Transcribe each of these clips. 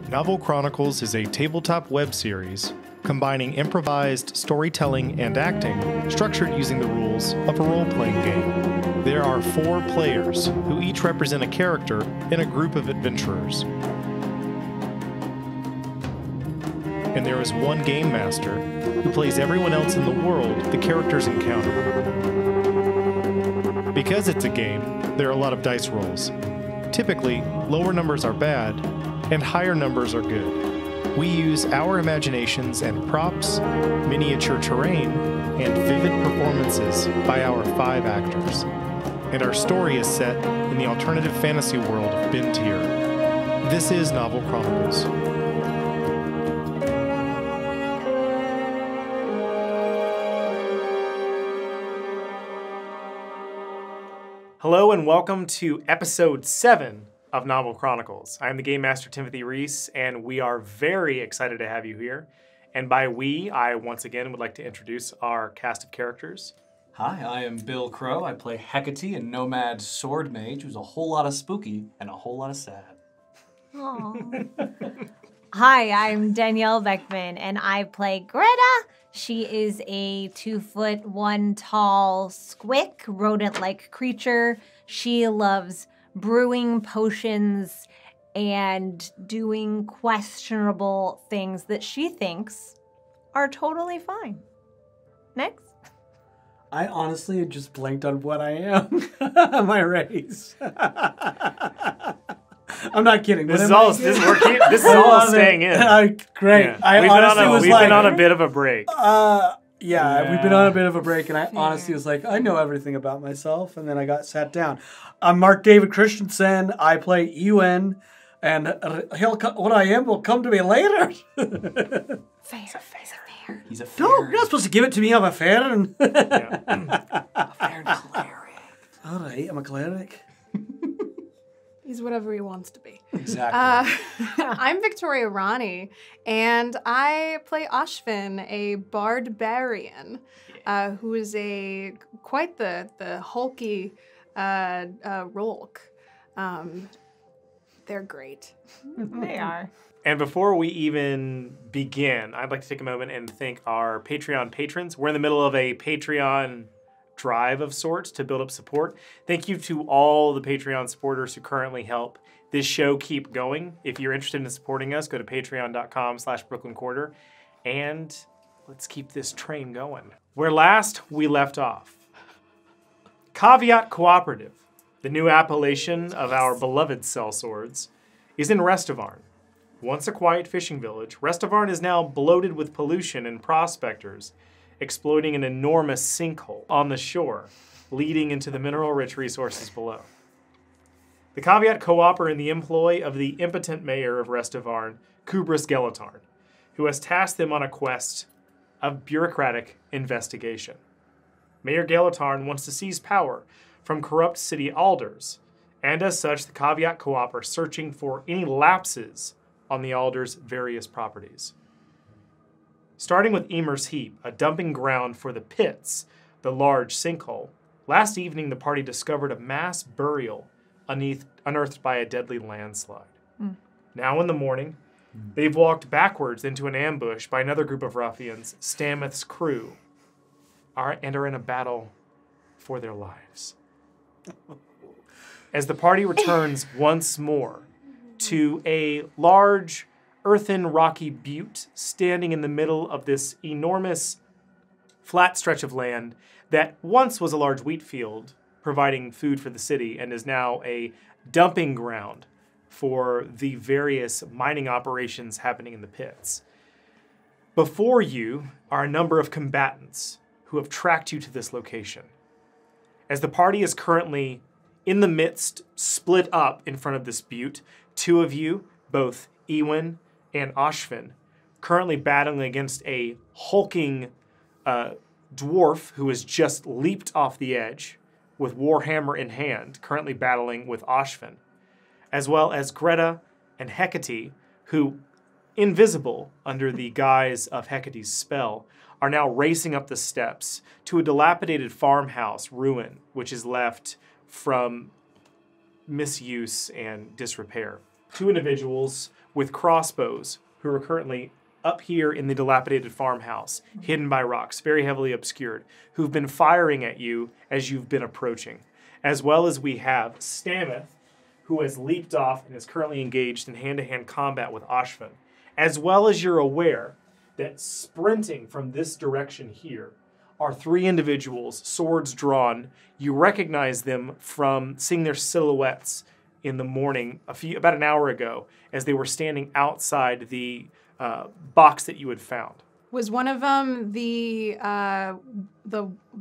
Novel Chronicles is a tabletop web series combining improvised storytelling and acting, structured using the rules of a role-playing game. There are 4 players who each represent a character in a group of adventurers. And there is one game master who plays everyone else in the world the characters encounter. Because it's a game, there are a lot of dice rolls. Typically, lower numbers are bad, and higher numbers are good. We use our imaginations and props, miniature terrain, and vivid performances by our 5 actors. And our story is set in the alternative fantasy world of ben-tir. This is Novel Chronicles. Hello and welcome to episode 7 of Novel Chronicles. I am the Game Master Timothy Reese, and we are very excited to have you here. And by we, I once again would like to introduce our cast of characters. Hi, I am Bill Crowe. I play Hecate, a nomad sword mage who's a whole lot of spooky and a whole lot of sad. Hi, I'm Danielle Beckmann, and I play Greta. She is a 2'1" tall squick, rodent-like creature. She loves brewing potions and doing questionable things that she thinks are totally fine. Next. I honestly just blanked on what I am. My race. I'm not kidding. This is all staying in. Great. Yeah. We've been on a bit of a break. We've been on a bit of a break, and I honestly was like, I know everything about myself, and then I got sat down. I'm Mark David Christenson. I play Iwin, and what I am will come to me later. He's a fair. No, you're not supposed to give it to me. I'm a fair. A fair cleric. All right, I'm a cleric. He's whatever he wants to be. Exactly. I'm Victoria Rani, and I play Ashvin, a barbarian, who is quite the hulky rolk. They're great. They are. And before we even begin, I'd like to take a moment and thank our Patreon patrons. We're in the middle of a Patreon drive of sorts to build up support. Thank you to all the Patreon supporters who currently help this show keep going. If you're interested in supporting us, go to patreon.com/BrooklynQuarter, and let's keep this train going. Where last we left off, Caveat Cooperative, the new appellation of our beloved sellswords, is in Restavarn. Once a quiet fishing village, Restavarn is now bloated with pollution and prospectors exploiting an enormous sinkhole on the shore, leading into the mineral-rich resources below. The Caveat Co-op are in the employ of the impotent mayor of Restavarn, Kubris Gelatarn, who has tasked them on a quest of bureaucratic investigation. Mayor Gelatarn wants to seize power from corrupt city alders, and as such, the Caveat Co-op are searching for any lapses on the alders' various properties. Starting with Emer's Heap, a dumping ground for the pits, the large sinkhole, last evening the party discovered a mass burial unearthed by a deadly landslide. Now in the morning, they've walked backwards into an ambush by another group of ruffians, Stameth's crew, and are in a battle for their lives. As the party returns once more to a large earthen rocky butte standing in the middle of this enormous flat stretch of land that once was a large wheat field providing food for the city and is now a dumping ground for the various mining operations happening in the pits. Before you are a number of combatants who have tracked you to this location. As the party is currently in the midst, split up in front of this butte, 2 of you, both Iwin and Ashvin, currently battling against a hulking dwarf who has just leaped off the edge with warhammer in hand, currently battling with Ashvin, as well as Greta and Hecate, who, invisible under the guise of Hecate's spell, are now racing up the steps to a dilapidated farmhouse ruin, which is left from misuse and disrepair. two individuals with crossbows who are currently up here in the dilapidated farmhouse, hidden by rocks, very heavily obscured, who've been firing at you as you've been approaching. As well as we have Stameth, who has leaped off and is currently engaged in hand-to-hand combat with Ashvin. As well as you're aware that sprinting from this direction here are three individuals, swords drawn. You recognize them from seeing their silhouettes in the morning, about an hour ago, as they were standing outside the box that you had found. Was one of them the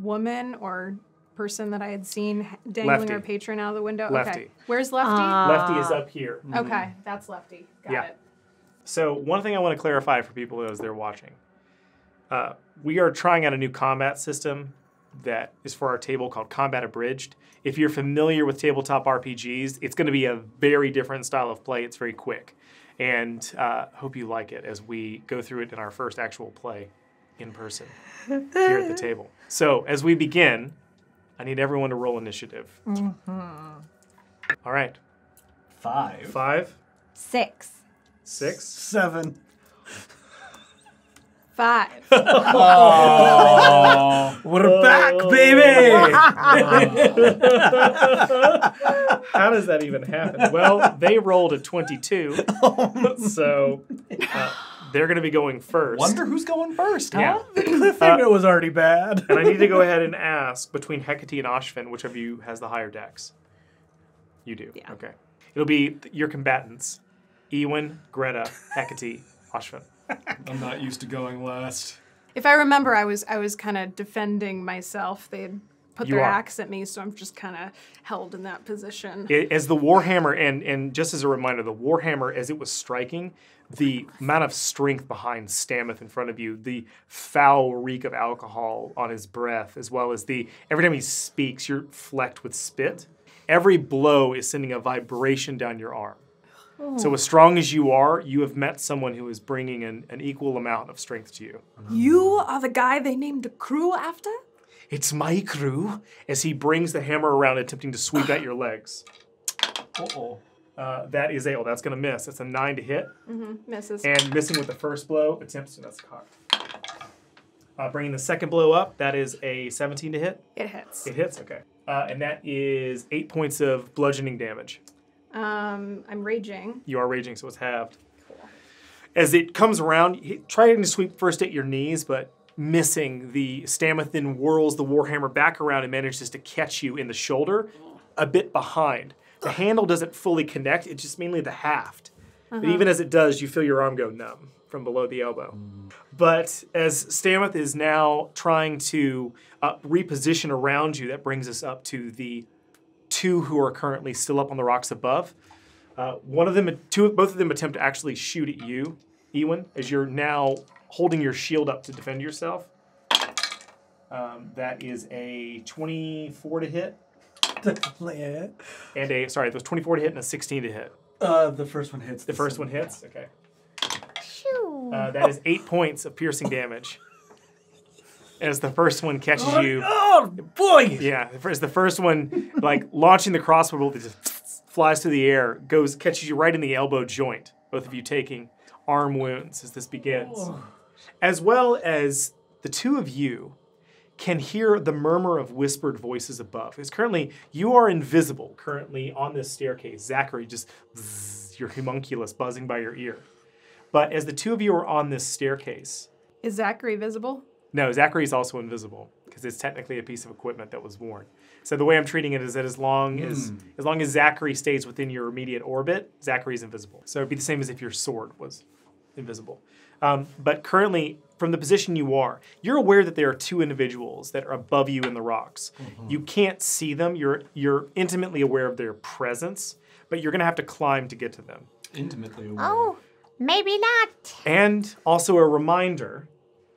woman or person that I had seen dangling Lefty. her patron out of the window? Lefty. Okay. Where's Lefty? Lefty is up here. Okay, that's Lefty. Got it. So one thing I want to clarify for people as they're watching. We are trying out a new combat system that is for our table called Combat Abridged. If you're familiar with tabletop RPGs, it's going to be a very different style of play. It's very quick. And hope you like it as we go through it in our first actual play in person here at the table. So as we begin, I need everyone to roll initiative. All right. 5. 5, 6. 6, 7. 5. Oh. We're back, baby! How does that even happen? Well, they rolled a 22, so they're going to be going first. Wonder who's going first, huh? Yeah. The cliffhanger was already bad. And I need to go ahead and ask, between Hecate and Ashvin, which of you has the higher dex? You do. Yeah. Okay. It'll be your combatants. Iwin, Greta, Hecate, Ashvin. I'm not used to going last. If I remember, I was kind of defending myself. They had put You their are. axe at me, so I'm just kind of held in that position. As the Warhammer, and just as a reminder, the Warhammer, as it was striking, the amount of strength behind Stameth in front of you, the foul reek of alcohol on his breath, as well as every time he speaks, you're flecked with spit. Every blow is sending a vibration down your arm. So as strong as you are, you have met someone who is bringing an equal amount of strength to you. You are the guy they named Crowe after? It's my crew, as he brings the hammer around, attempting to sweep at your legs. Uh-oh. That is that's going to miss. That's a 9 to hit. Misses. And missing with the first blow, attempts to, that's cocked. Bringing the second blow up, that is a 17 to hit. It hits. It hits, okay. And that is 8 points of bludgeoning damage. I'm raging. You are raging, so it's halved. As it comes around, trying to sweep first at your knees, but missing. The Stameth then whirls the Warhammer back around and manages to catch you in the shoulder, a bit behind. The handle doesn't fully connect, it's just mainly the haft. But even as it does, you feel your arm go numb from below the elbow. But as Stameth is now trying to reposition around you, that brings us up to the two who are currently still up on the rocks above. Both of them attempt to actually shoot at you, Iwin, as you're now holding your shield up to defend yourself. That is a 24 to hit. Yeah. And it was 24 to hit and a 16 to hit. The first one hits. The first one hits? Okay. Shoo. That is 8 points of piercing damage. As the first one catches you. Oh, boy! Yeah, as the first one, launching the crossbow bolt, it just flies through the air, catches you right in the elbow joint, both of you taking arm wounds as this begins. Oh. As well as the two of you can hear the murmur of whispered voices above. Because currently, you are invisible, currently on this staircase. Zachary, just your homunculus buzzing by your ear. But as the two of you are on this staircase... Is Zachary visible? No, Zachary is also invisible, because it's technically a piece of equipment that was worn. So the way I'm treating it is that as long as Zachary stays within your immediate orbit, Zachary is invisible. So it'd be the same as if your sword was invisible. But currently, from the position you are, you're aware that there are two individuals that are above you in the rocks. You can't see them. You're intimately aware of their presence, but you're going to have to climb to get to them. Intimately aware. Oh, maybe not. And also a reminder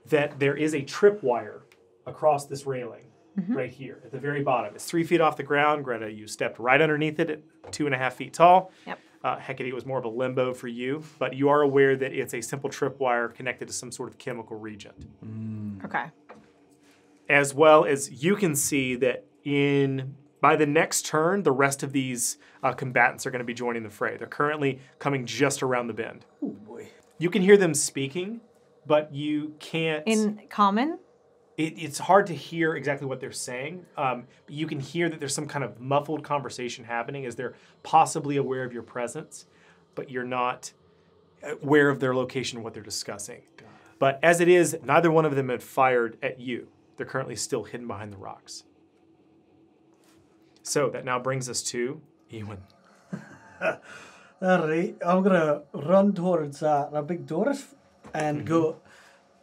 that there is a tripwire across this railing right here at the very bottom. It's 3 feet off the ground. Greta, you stepped right underneath it at 2.5 feet tall. Yep. Hecate was more of a limbo for you, but you are aware that it's a simple tripwire connected to some sort of chemical regent. Okay. As well as you can see that in By the next turn, the rest of these combatants are going to be joining the fray. They're currently coming just around the bend. Oh boy. You can hear them speaking, but you can't... In common? It's hard to hear exactly what they're saying. But you can hear that there's some kind of muffled conversation happening as they're possibly aware of your presence, but you're not aware of their location and what they're discussing. But as it is, neither one of them had fired at you. They're currently still hidden behind the rocks. So that now brings us to Iwin. All right, I'm gonna run towards a big dwarf and go.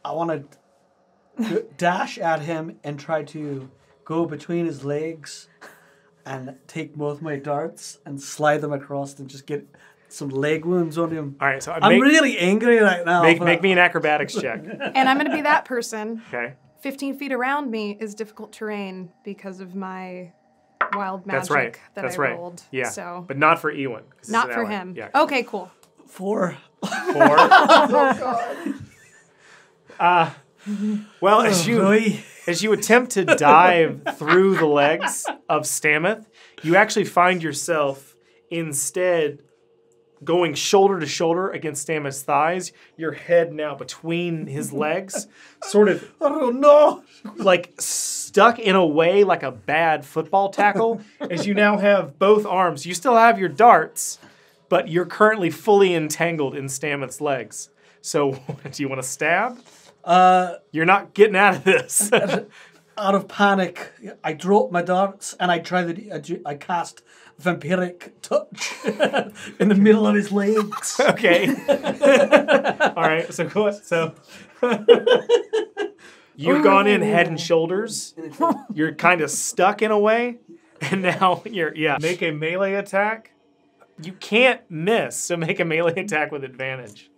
I want to dash at him and try to go between his legs and take both my darts and slide them across and just get some leg wounds on him. All right, so I'm really angry right now. make me an acrobatics check. And I'm going to be that person. Okay. 15 feet around me is difficult terrain because of my wild magic That's right. that That's I right. rolled. Yeah. So But not for Iwin. 'cause he's not an for ally. him. Yeah. Okay, cool. 4. 4. Well, as you attempt to dive through the legs of Stameth, you actually find yourself instead going shoulder to shoulder against Stameth's thighs, your head now between his legs, sort of Oh no! like stuck in a way like a bad football tackle, as you now have both arms. You still have your darts, but you're currently fully entangled in Stameth's legs. So, do you want to stab? You're not getting out of this. Out of panic, I drop my darts and I I cast vampiric touch in the middle of his legs. Okay. All right. So go. So you've gone in head and shoulders. You're kind of stuck in a way, and now make a melee attack. You can't miss, so make a melee attack with advantage.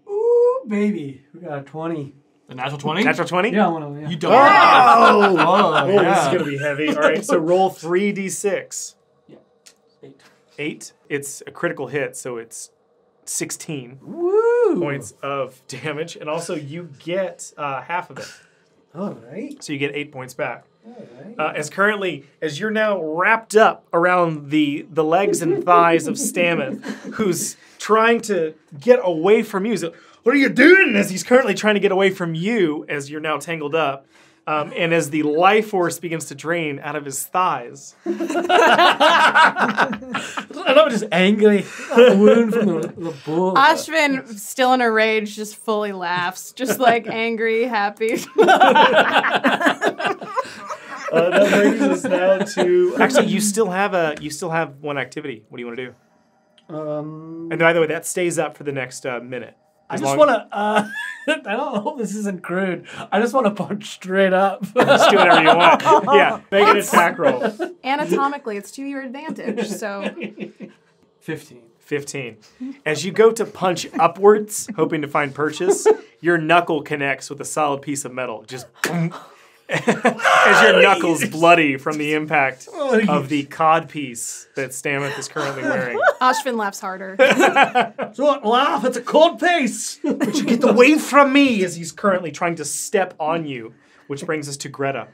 Ooh, baby, we got a 20. A natural 20? Natural 20? Yeah, I want to. Yeah. You don't. Oh, yeah. this is gonna be heavy. All right. So roll 3d6. 8. 8. It's a critical hit, so it's 16 Woo! points of damage, and also you get half of it. All right. So you get 8 points back. All right. As you're now wrapped up around the legs and thighs of Stameth, who's trying to get away from you. So, what are you doing? As he's currently trying to get away from you, as you're now tangled up, and as the life force begins to drain out of his thighs. And I'm just angry. That wound from the bull. Ashvin, still in a rage, just fully laughs, just like angry, happy. That brings us now to. Actually, you still have one activity. What do you want to do? And by the way, that stays up for the next minute. I just want to. I don't hope this isn't crude. I just want to punch straight up. Just do whatever you want. Yeah, make an attack roll. Anatomically, it's to your advantage, so 15. 15. As you go to punch upwards, hoping to find purchase, your knuckle connects with a solid piece of metal. Just as your knuckles bloody from the impact of the codpiece that Stameth is currently wearing. Ashvin laughs harder. Don't laugh. It's a cold pace. But you get away from me as he's currently trying to step on you, which brings us to Greta.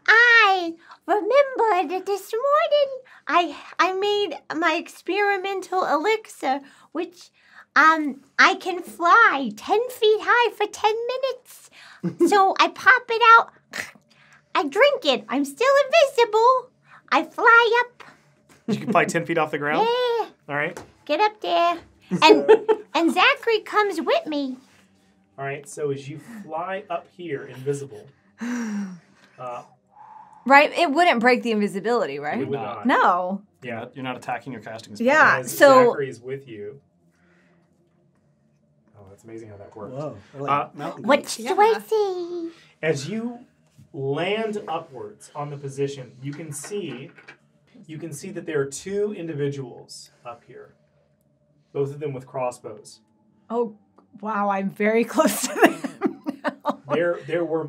I remembered that this morning I made my experimental elixir, which I can fly 10 feet high for 10 minutes. So I pop it out, I drink it. I'm still invisible. I fly up. You can fly 10 feet off the ground? Yeah. All right. Get up there. And Zachary comes with me. All right, so as you fly up here, invisible, Right? It wouldn't break the invisibility, it right? would not. No. Yeah. You're not attacking or casting a spell. Yeah. As So Zachary is with you. Oh, that's amazing how that works. Whoa. What do I see? As you land upwards on the position, you can see that there are two individuals up here, both of them with crossbows. oh wow, I'm very close to them.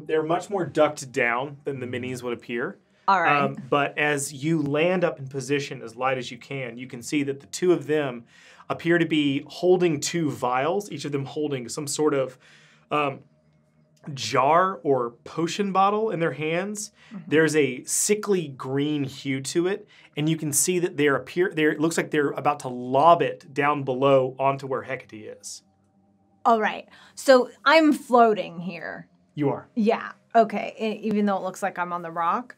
They're much more ducked down than the minis would appear. All right. But as you land up in position as light as you can see that the two of them appear to be holding two vials, each of them holding some sort of jar or potion bottle in their hands. There's a sickly green hue to it, and you can see that it looks like they're about to lob it down below onto where Hecate is. All right. So I'm floating here. You are. Yeah. Okay. Even though it looks like I'm on the rock.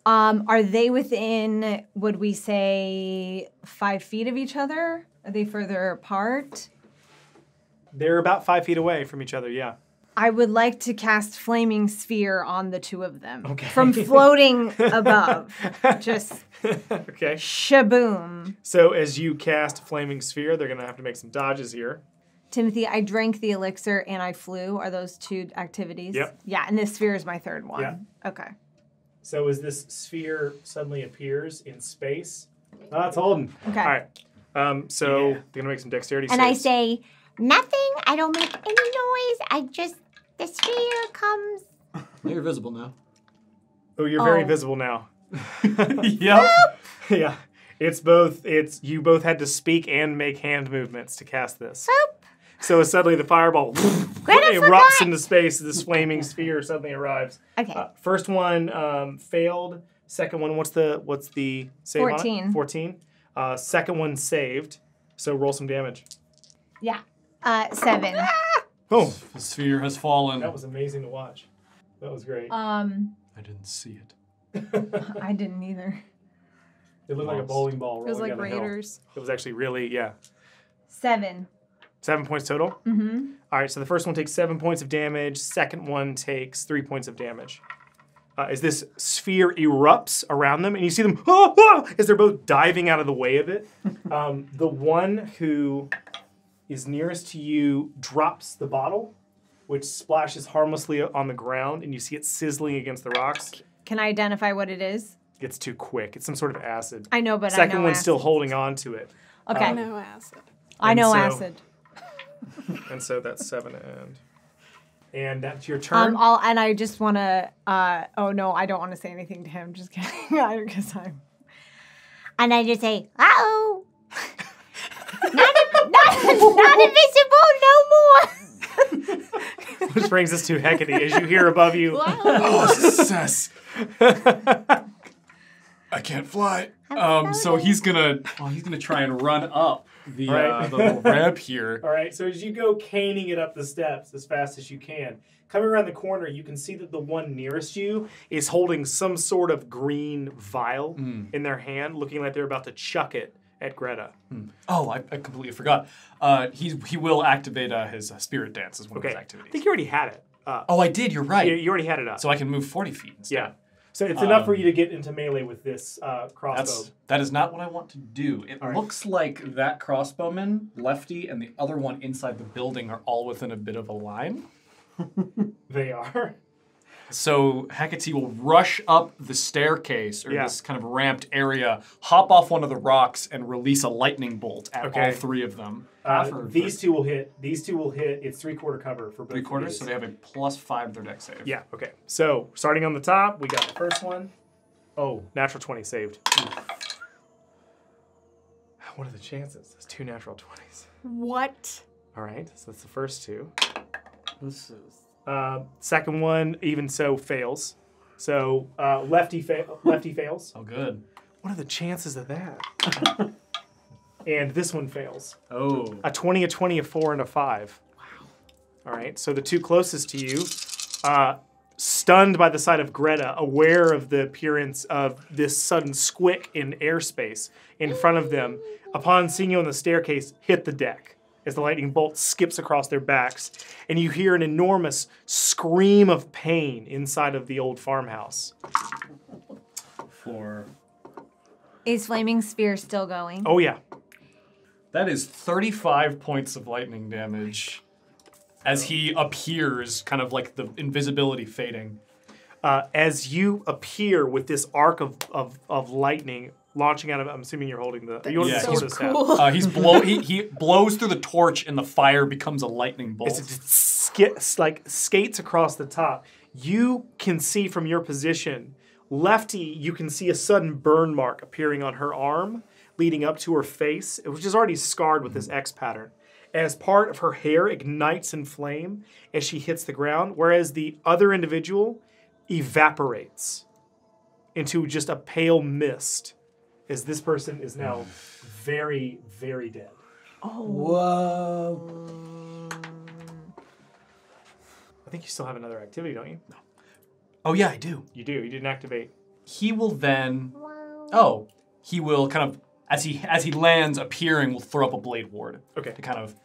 Are they within, would we say, 5 feet of each other? Are they further apart? They're about 5 feet away from each other, yeah. I would like to cast Flaming Sphere on the two of them. Okay. From floating above. Just Okay. shaboom. So as you cast Flaming Sphere, they're going to have to make some dodges here. Timothy, I drank the elixir and I flew. Are those 2 activities? Yep. Yeah, and this sphere is my 3rd one. Yeah. Okay. So as this sphere suddenly appears in space, it's holding. Okay. All right. So they're going to make some dexterity And I saves. say, nothing. I don't make any noise. The sphere comes. You're visible now. Oh, you're very Oh. visible now. Yep. Yeah. You both had to speak and make hand movements to cast this. Boop. So suddenly the fireball erupts into space. This flaming sphere suddenly arrives. Okay. First one failed. Second one, what's the save on it? 14. 14. Second one saved. So roll some damage. Yeah. 7. Oh, The sphere has fallen. that was amazing to watch. That was great. I didn't see it. I didn't either. It looked like a bowling ball It was rolling like down a hill. Raiders. It was actually really, 7. 7 points total. Mm-hmm. All right, so the first one takes 7 points of damage. Second one takes 3 points of damage. As this sphere erupts around them, and you see them as they're both diving out of the way of it. The one who is nearest to you drops the bottle, which splashes harmlessly on the ground, and you see it sizzling against the rocks. Can I identify what it is? It's too quick. It's some sort of acid. I know, but Second I know one's acid. still holding on to it. Okay. I know acid. I know and so- acid. And so that's 7 and that's your turn. And I just want to. Oh no, I don't want to say anything to him. Just kidding. Because I'm. And I just say, uh-oh. not invisible no more. Which brings us to Hecate. As you hear above you, Oh, success. I can't fly. So he's gonna try and run up the little ramp here. all right, so as you go caning it up the steps as fast as you can, coming around the corner, you can see that the one nearest you is holding some sort of green vial in their hand, looking like they're about to chuck it at Greta. Oh, I completely forgot. He will activate his spirit dance as one of his I activities. think you already had it. Oh, I did. You're right. You already had it up. So I can move 40 feet instead. yeah. So it's enough for you to get into melee with this crossbow. That is not what I want to do. It right. looks like that crossbowman, lefty, and the other one inside the building are all within a bit of a line. They are. So Hecate will rush up the staircase or Yeah. this kind of ramped area, hop off one of the rocks, and release a lightning bolt at Okay. all 3 of them. Half or These two will hit. These two will hit. It's 3/4 cover for both. 3/4, of these. so they have a +5 to their dex save. Yeah, okay. So, starting on the top, we got the first one. Oh, natural 20 saved. What are the chances? There's 2 natural 20s. What? All right, so that's the first 2. This is... Second one, even so, fails. So, lefty fails. Oh, good. What are the chances of that? And this one fails. Oh. A 20, a 20, a 4, and a 5. Wow. All right, so the 2 closest to you, stunned by the sight of Greta, aware of the appearance of this sudden squick in airspace in front of them, upon seeing you on the staircase, hit the deck as the lightning bolt skips across their backs, and you hear an enormous scream of pain inside of the old farmhouse. For... Is Flaming Sphere still going? Oh, yeah. That is 35 points of lightning damage as he appears, kind of like the invisibility fading. As you appear with this arc of lightning launching out of, I'm assuming you're holding the. You Yeah, hold so the staff. cool. He blows through the torch and the fire becomes a lightning bolt. It's like skates across the top. You can see from your position, Lefty, you can see a sudden burn mark appearing on her arm, leading up to her face, which is already scarred with this X pattern. as part of her hair ignites in flame as she hits the ground, whereas the other individual evaporates into just a pale mist as this person is now very, very dead. Whoa. I think you still have another activity, don't you? No. Oh yeah, I do. You do. You didn't activate. He will then. Oh, he will kind of as he lands, appearing, will throw up a blade ward. Okay. To kind of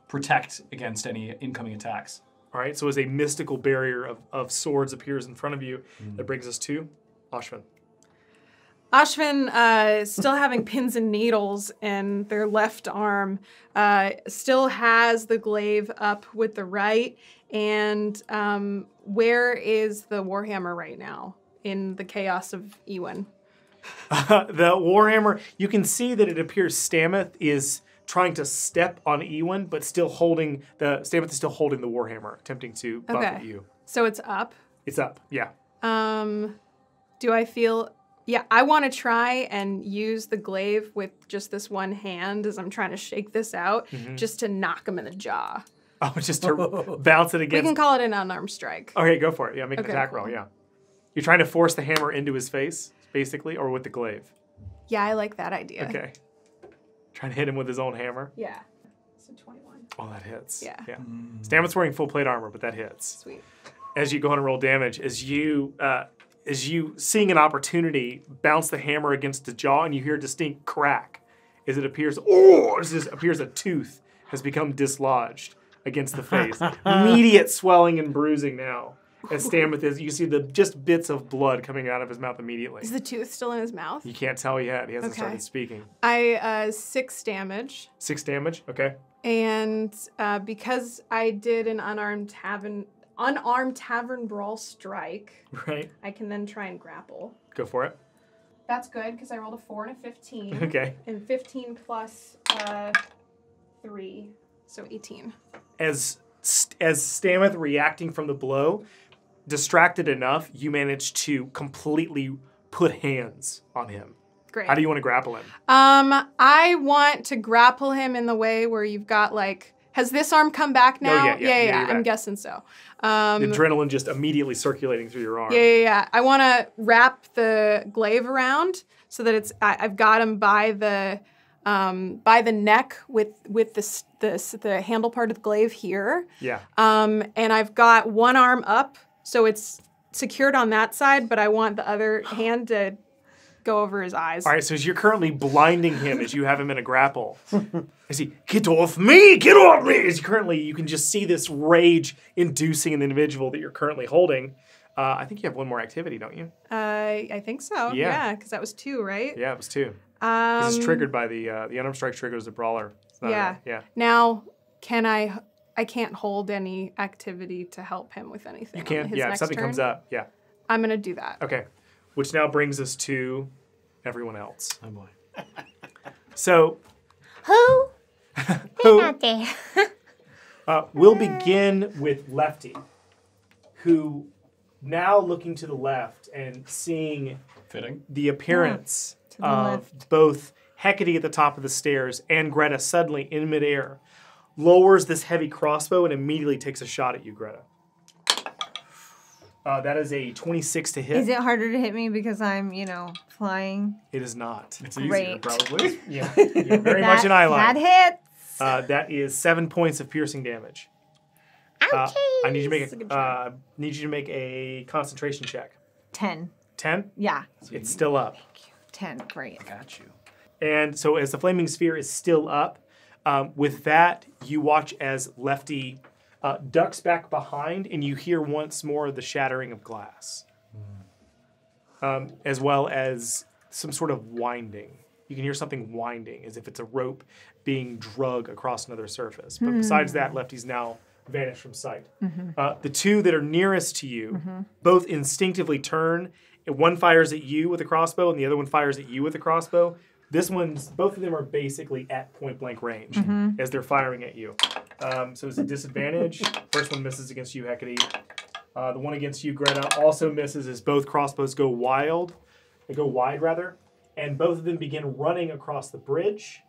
protect against any incoming attacks. All right. So as a mystical barrier of swords appears in front of you, that brings us to Ashvin. Ashvin, still having pins and needles in their left arm, still has the glaive up with the right. And where is the Warhammer right now in the chaos of Iwin? The Warhammer, you can see that it appears Stameth is trying to step on Iwin, but still holding Stameth is still holding the Warhammer, attempting to buffet you. So it's up. It's up, yeah. Do I feel? Yeah, I want to try and use the glaive with just this one hand as I'm trying to shake this out, just to knock him in the jaw. Oh, just to bounce it We against. can call it an unarmed strike. Okay, go for it. Yeah, make an Okay, attack cool. roll. Yeah, you're trying to force the hammer into his face, basically, or with the glaive. Yeah, I like that idea. Okay. Trying to hit him with his own hammer. Yeah. So 21. Oh, that hits. Yeah. Yeah. Stameth's wearing full plate armor, but that hits. Sweet. As you go on and roll damage, as you seeing an opportunity, bounce the hammer against the jaw, and you hear a distinct crack as it appears. Oh, as it appears a tooth has become dislodged against the face. Immediate swelling and bruising now. As Stameth is, you see just bits of blood coming out of his mouth immediately. Is the tooth still in his mouth? You can't tell yet. He hasn't Okay. started speaking. 6 damage. 6 damage. Okay. And because I did an unarmed tavern brawl strike, Right. I can then try and grapple. Go for it. That's good because I rolled a 4 and a 15. Okay. And 15 plus 3, so 18. As Stameth reacting from the blow, distracted enough, you manage to completely put hands on him. Great. How do you want to grapple him? I want to grapple him in the way where you've got like, has this arm come back now? yeah, you're I'm back. guessing so. The adrenaline just immediately circulating through your arm. Yeah. I want to wrap the glaive around so that I've got him by the neck with the handle part of the glaive here. Yeah. And I've got one arm up, so it's secured on that side, but I want the other hand to go over his eyes. All right, so as you're currently blinding him as you have him in a grapple, as he, get off me, get off me! As you can just see this rage inducing in the individual that you're currently holding. I think you have one more activity, don't you? I think so. Yeah. Yeah, because that was 2, right? Yeah, it was 2. This is triggered by the unarmed strike triggers a brawler. It's not Yeah. Yeah. Now, I can't hold any activity to help him with anything. You can't. On his Yeah, if next something turn. comes up. Yeah. I'm gonna do that. Okay. Which now brings us to everyone else. Oh boy. So Who? They're not there. we'll begin with Lefty, who now looking to the left and seeing Fitting. the appearance the of both Hecate at the top of the stairs and Greta suddenly in midair, lowers this heavy crossbow and immediately takes a shot at you, Greta. That is a 26 to hit. Is it harder to hit me because I'm, flying? It is not. It's easier, Great. probably. Yeah, you're very much an eye line. That hits. That is 7 points of piercing damage. Ouchie. I need you to make That's a good a concentration check. 10. 10? Yeah. It's still up. 10. Great. Got you. And so as the flaming sphere is still up, with that, you watch as Lefty ducks back behind, and you hear once more the shattering of glass, as well as some sort of winding. You can hear something winding, as if it's a rope being drug across another surface. But besides that, Lefty's now vanished from sight. The two that are nearest to you both instinctively turn, and one fires at you with a crossbow, and the other one fires at you with a crossbow. Both of them are basically at point blank range as they're firing at you. So it's a disadvantage. First one misses against you, Hecate. The one against you, Greta, also misses as both crossbows go wide, and both of them begin running across the bridge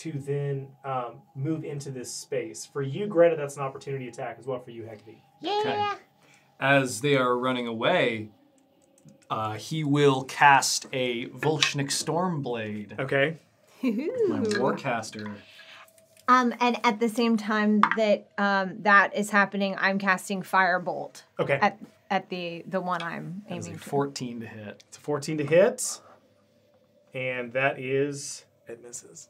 to then move into this space. For you, Greta, that's an opportunity attack as well for you, Hecate. Yeah. Okay. As they are running away, he will cast a Volshnik Stormblade. Okay. My Warcaster. And at the same time that that is happening, I'm casting Firebolt. Okay. At the one I'm That is a aiming for. 14 to hit. It's a 14 to hit. And that is... It misses.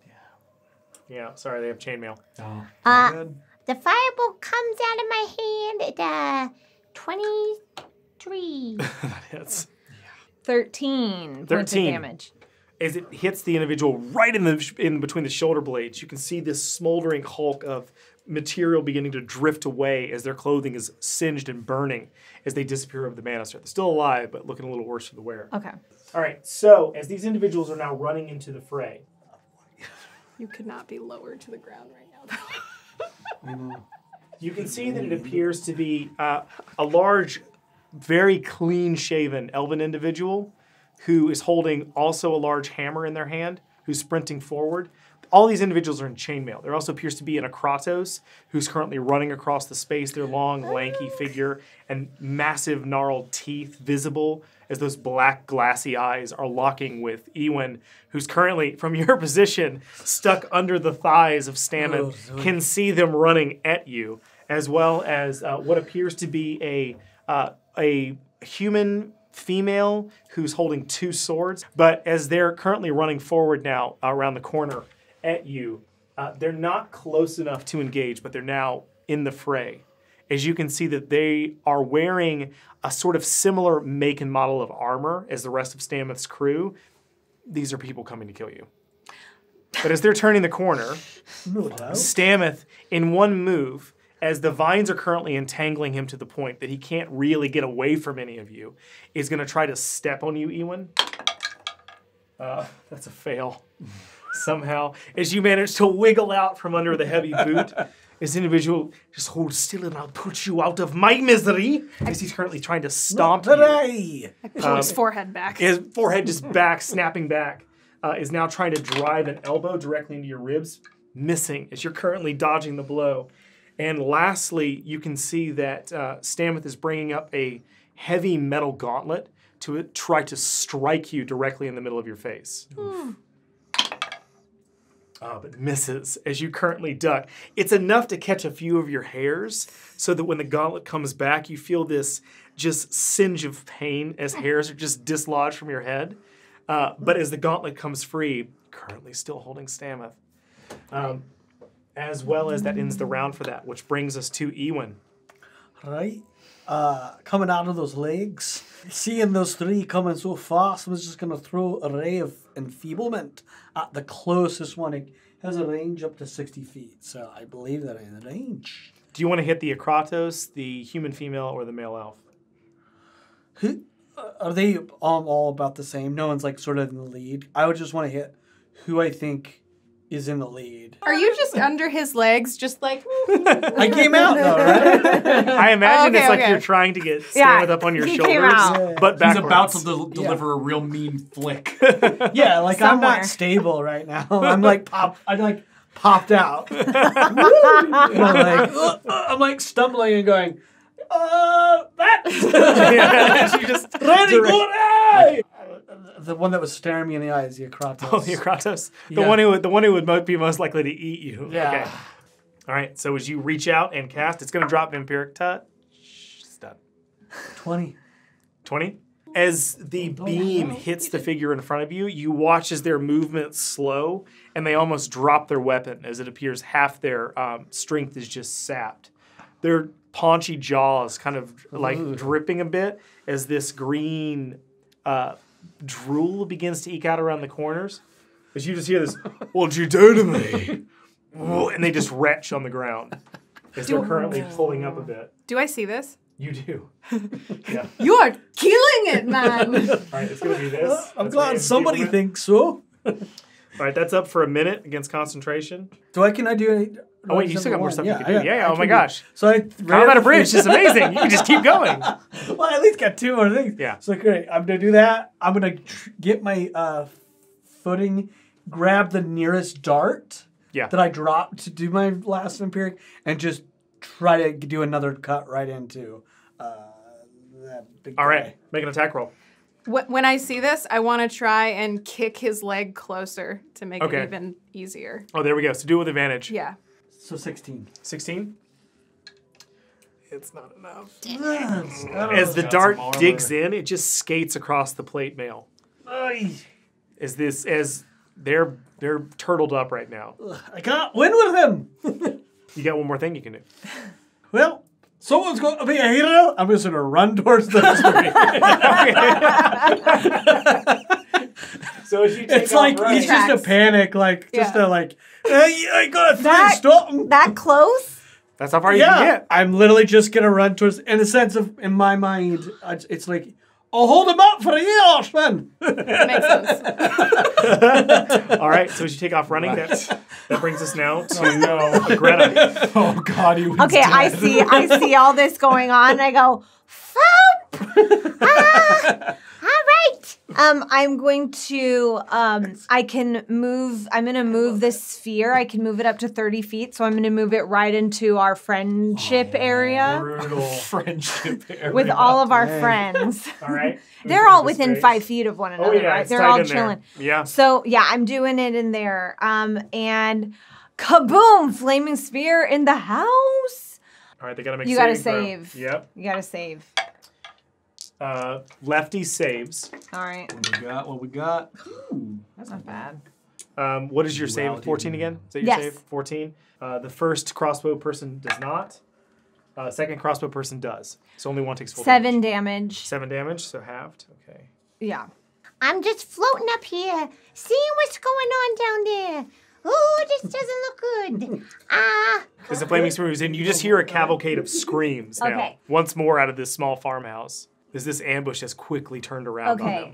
Yeah, sorry, they have chainmail. Oh, good. The firebolt comes out of my hand at 23. That hits. 13 points of 13. damage. As it hits the individual right in between the shoulder blades, you can see this smoldering hulk of material beginning to drift away as their clothing is singed and burning as they disappear over the banister. They're still alive, but looking a little worse for the wear. Okay. All right, so as these individuals are now running into the fray, You could not be lowered to the ground right now. you can see that it appears to be a large, very clean-shaven elven individual who is holding also a large hammer in their hand, who's sprinting forward. All these individuals are in chainmail. There also appears to be an Akratos who's currently running across the space, their long, lanky figure and massive, gnarled teeth visible as those black, glassy eyes are locking with Iwin, who's currently, from your position, stuck under the thighs of Stameth, can see them running at you, as well as what appears to be a human female who's holding two swords. But as they're currently running forward now around the corner at you, they're not close enough to engage, but they're now in the fray. As you can see that they are wearing a sort of similar make and model of armor as the rest of Stameth's crew. These are people coming to kill you. But as they're turning the corner, No doubt. Stameth, in one move, as the vines are currently entangling him to the point that he can't really get away from any of you, is going to try to step on you, Iwin. That's a fail. Somehow, as you manage to wiggle out from under the heavy boot, this individual just hold still and I'll put you out of my misery, as he's currently trying to stomp you. Hooray! I pull his forehead back. His forehead just back, snapping back, is now trying to drive an elbow directly into your ribs, missing as you're currently dodging the blow. And lastly, you can see that Stameth is bringing up a heavy metal gauntlet to try to strike you directly in the middle of your face. But misses as you currently duck. It's enough to catch a few of your hairs so that when the gauntlet comes back, you feel this just singe of pain as hairs are just dislodged from your head. But as the gauntlet comes free, currently still holding Stameth. As well as that ends the round for that, which brings us to Iwin. Right? Coming out of those legs, seeing those three coming so fast, I was just going to throw a ray of enfeeblement at the closest one. It has a range up to 60 feet, so I believe that I'm in range. Do you want to hit the Akratos, the human female, or the male elf? Who, are they all about the same? No one's like sort of in the lead. I would just want to hit who I think is in the lead. Are you just under his legs, just like... I came out though, right? I imagine it's like okay. you're trying to get Yeah, Stameth up on your he came shoulders, out. but backwards. He's about to deliver a real mean flick. Yeah, like I'm Somewhere. not stable right now. I'm like popped out. And I'm like stumbling and going, that You just Rani, go away! The one that was staring me in the eye is the Akratos. Oh, the Akratos. The Yeah. one who would be most likely to eat you. Yeah. Okay. All right. So as you reach out and cast, it's going to drop Vampiric Touch. It's done. 20. 20. As the beam hits the figure in front of you, you watch as their movements slow, and they almost drop their weapon, as it appears half their strength is just sapped. Their paunchy jaws kind of like dripping a bit as this green drool begins to eke out around the corners. As you just hear this, "What'd you do to me?" And they just retch on the ground as they're currently pulling up a bit. Do I see this? You do. Yeah. You are killing it, man! All right, it's going to be this. I'm That's glad my somebody enfeeblement. thinks so. All right, that's up for a minute against concentration. Can I do any? Oh, wait, you still got more stuff you can do. Yeah, oh my can gosh. So I Combat of Bridge is amazing. You can just keep going. Well, I at least got two more things. Yeah. So great. I'm gonna do that. I'm gonna get my footing, grab the nearest dart, Yeah. that I drop to do my last empiric and just try to do another cut right into that big All guy. right, make an attack roll. When I see this, I want to try and kick his leg closer to make Okay. it even easier. Oh, there we go. So do it with advantage. Yeah. So 16. 16. It's not enough. As As the Got dart some armor. digs in, it just skates across the plate mail. As they're turtled up right now. I can't win with him. You got one more thing you can do. Well, someone's going to be a hero. I'm just going to run towards the So as you take It's like he's just a Tracks. panic, like just Yeah. a like. Hey, I got a 3 stop him. That close? That's how far you can Yeah, get. I'm literally just gonna run towards. In a sense of, in my mind, it's like, I'll hold him up for a year, Ashvin. Makes sense. All right. So as you take off running, that brings us now to Greta. Oh God, he was Okay, I dead. see all this going on, and I go, Foop! All right. I'm going to, I can move, I'm going to move this sphere. I can move it up to 30 feet, so I'm going to move it right into our friendship area Brutal. Friendship area. with all of our friends. All right. They're all within 5 feet of one another, Oh yeah, right? it's They're tight all in there. chilling. Yeah. So, yeah, I'm doing it in there. And kaboom! Flaming spear in the house. All right. They gotta make. You gotta saving throw. save. Yep. You gotta save. Lefty saves. All right. What we got? That's not bad. What is your save? Duality. 14 again? Is that your Yes. save? 14. The first crossbow person does not. Second crossbow person does. So only one takes full 7 damage. damage. 7 damage, so halved. Okay. Yeah. I'm just floating up here, seeing what's going on down there. Oh, this doesn't look good. As the flaming spear moves in, you just hear a cavalcade of screams now. Okay. Once more out of this small farmhouse. As this ambush has quickly turned around on Okay.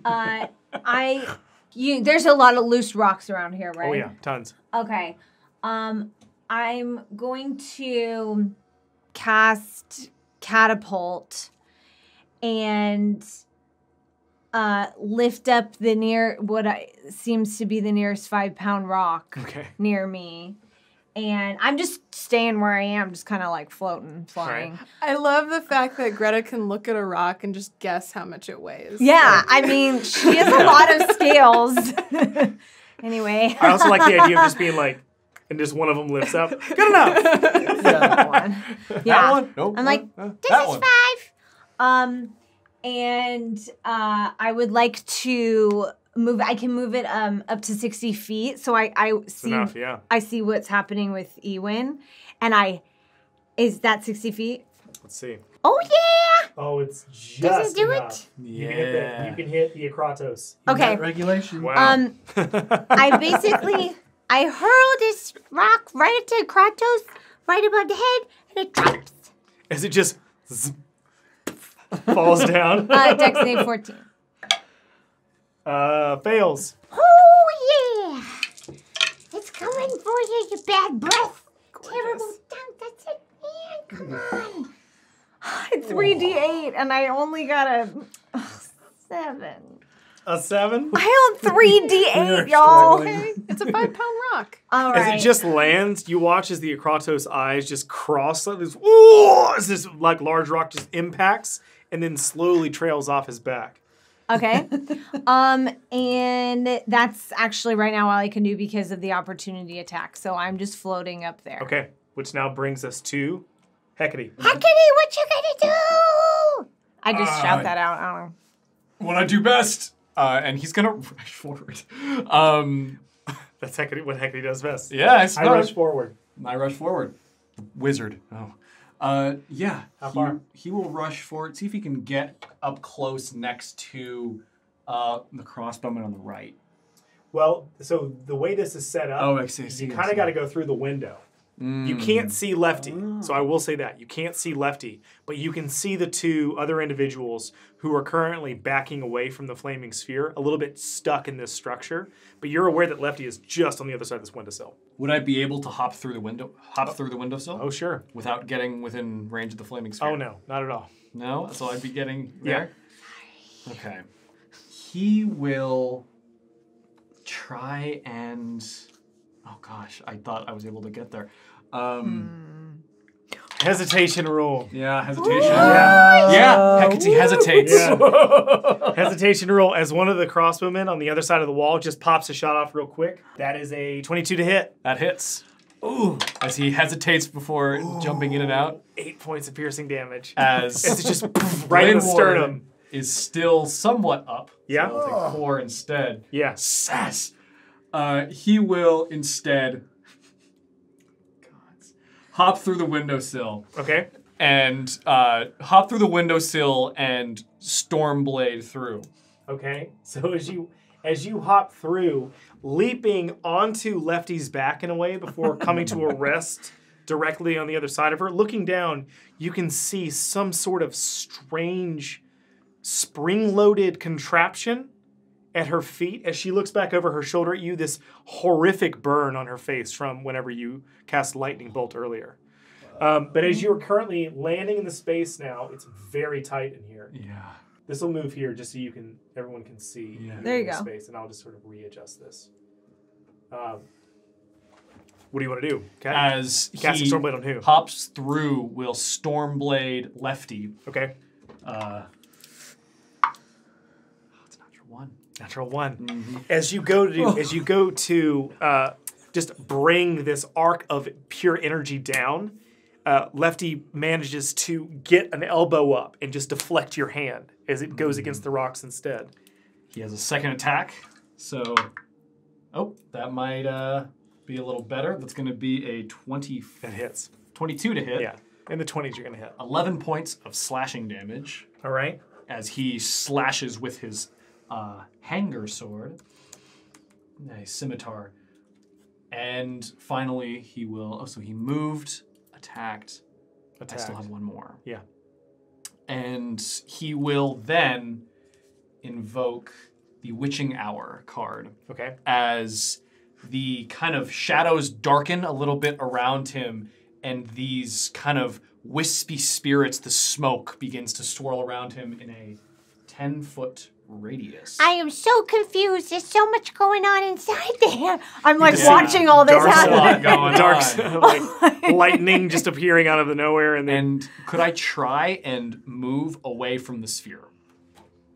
them. There's a lot of loose rocks around here, right? Oh yeah, tons. Okay. I'm going to cast catapult and lift up seems to be the nearest 5-pound rock Okay. near me. And I'm just staying where I am, just kind of like floating, flying. I love the fact that Greta can look at a rock and just guess how much it weighs. Yeah, I mean, she has a lot of scales. Anyway. I also like the idea of just being like, and just one of them lifts up. Good enough. Yeah. That one? Nope. I'm like, This that is one. 5. And I would like to move. I can move it up to 60 feet. So I see Enough, yeah. I see what's happening with Iwin, and is that 60 feet? Let's see. Oh, yeah. Oh, it's just Does it do enough. You can hit Yeah. you can hit the Akratos. Okay. Regulation. Wow. I hurl this rock right into Kratos, right above the head, and it drops. As it just falls down. Dex save 14. Fails. Oh, yeah. It's coming for you, you bad breath. Terrible dunk. That's it, man. Come on. 3d8, and I only got a 7. A 7. I held 3d8, y'all. It's a 5-pound rock. All As right. it just lands, you watch as the Akratos' eyes just cross like this. Ooh, as this like large rock just impacts and then slowly trails off his back. Okay. And that's actually right now all I can do because of the opportunity attack. So I'm just floating up there. Okay, which now brings us to Hecate. Hecate, what you gonna do? I just shout that out. I don't know. What I do best. And he's gonna rush forward. That's Hecate, what Hecate does best. Yeah, I I rush forward. I rush forward. Wizard. Oh. Yeah. How far? He will rush forward. See if he can get up close next to the crossbowman on the right. Well, so the way this is set up, Oh, I see. you kind of got to go through the window. You can't see Lefty, so I will say that. You can't see Lefty, but you can see the two other individuals who are currently backing away from the flaming sphere, a little bit stuck in this structure, but you're aware that Lefty is just on the other side of this windowsill. Would I be able to hop through the window? Hop through the windowsill? Oh, sure. Without getting within range of the flaming sphere? Oh, no, not at all. No? So I'd be getting Yeah. there? Okay. He will try and... Oh gosh, I thought I was able to get there. Hesitation roll. Yeah, hesitation. Yeah, Hecate hesitates. Yeah. Hesitation roll as one of the crossbowmen on the other side of the wall just pops a shot off real quick. That is a 22 to hit. That hits. Ooh. As he hesitates before jumping in and out. 8 points of piercing damage. As It's just right in the sternum. Is still somewhat up. Yeah. So I'll take 4 instead. Yeah. Sass. He will instead hop through the windowsill. Okay. And hop through the windowsill and Stormblade through. Okay. So as you hop through, leaping onto Lefty's back in a way before coming to a rest directly on the other side of her, looking down, you can see some sort of strange spring-loaded contraption at her feet. As she looks back over her shoulder at you, this horrific burn on her face from whenever you cast lightning bolt earlier. But as you're currently landing in the space now, it's very tight in here. Yeah. This will move here just so everyone can see. Yeah. There you the go. Space, and I'll just sort of readjust this. What do you want to do? Okay. As Casting he Stormblade on who? hops through, will Stormblade Lefty. Okay. It's natural 1. Natural 1. As you go to just bring this arc of pure energy down, Lefty manages to get an elbow up and just deflect your hand as it goes against the rocks instead. He has a second attack, so that might be a little better. That's going to be a 22 That hits. to hit. Yeah. In the 20s, you're going to hit. 11 points of slashing damage All right. as he slashes with his hanger sword, a scimitar. And finally, he will... Oh, so he moved, attacked. I still have one more. Yeah. And he will then invoke the Witching Hour card. Okay. As the kind of shadows darken a little bit around him and these kind of wispy spirits, the smoke begins to swirl around him in a 10-foot radius. I am so confused. There's so much going on inside there. I'm like just watching all this Dark's a lot happen. going Dark's on. like lightning just appearing out of the nowhere. And then And could I try and move away from the sphere?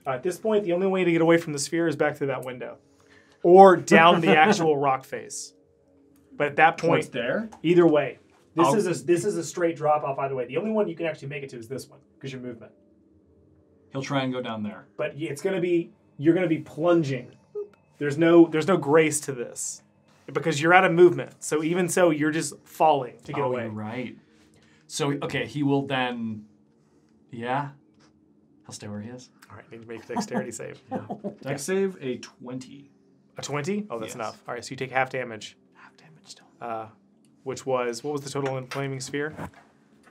at this point, the only way to get away from the sphere is back through that window. Or down the actual rock face. But at that Towards point, there? either way, I'll- this is a straight drop off either way. The only one you can actually make it to is this one, because your movement. He'll try and go down there. But you're gonna be plunging. There's no grace to this. Because you're out of movement. So even so, you're just falling to get away. You're right. So, okay, he will then... Yeah? He'll stay where he is. All right, need to make a dexterity save. Dex save, a 20. A 20? Oh, that's Yes. enough. All right, so you take half damage. Half damage still. What was the total in Flaming Sphere?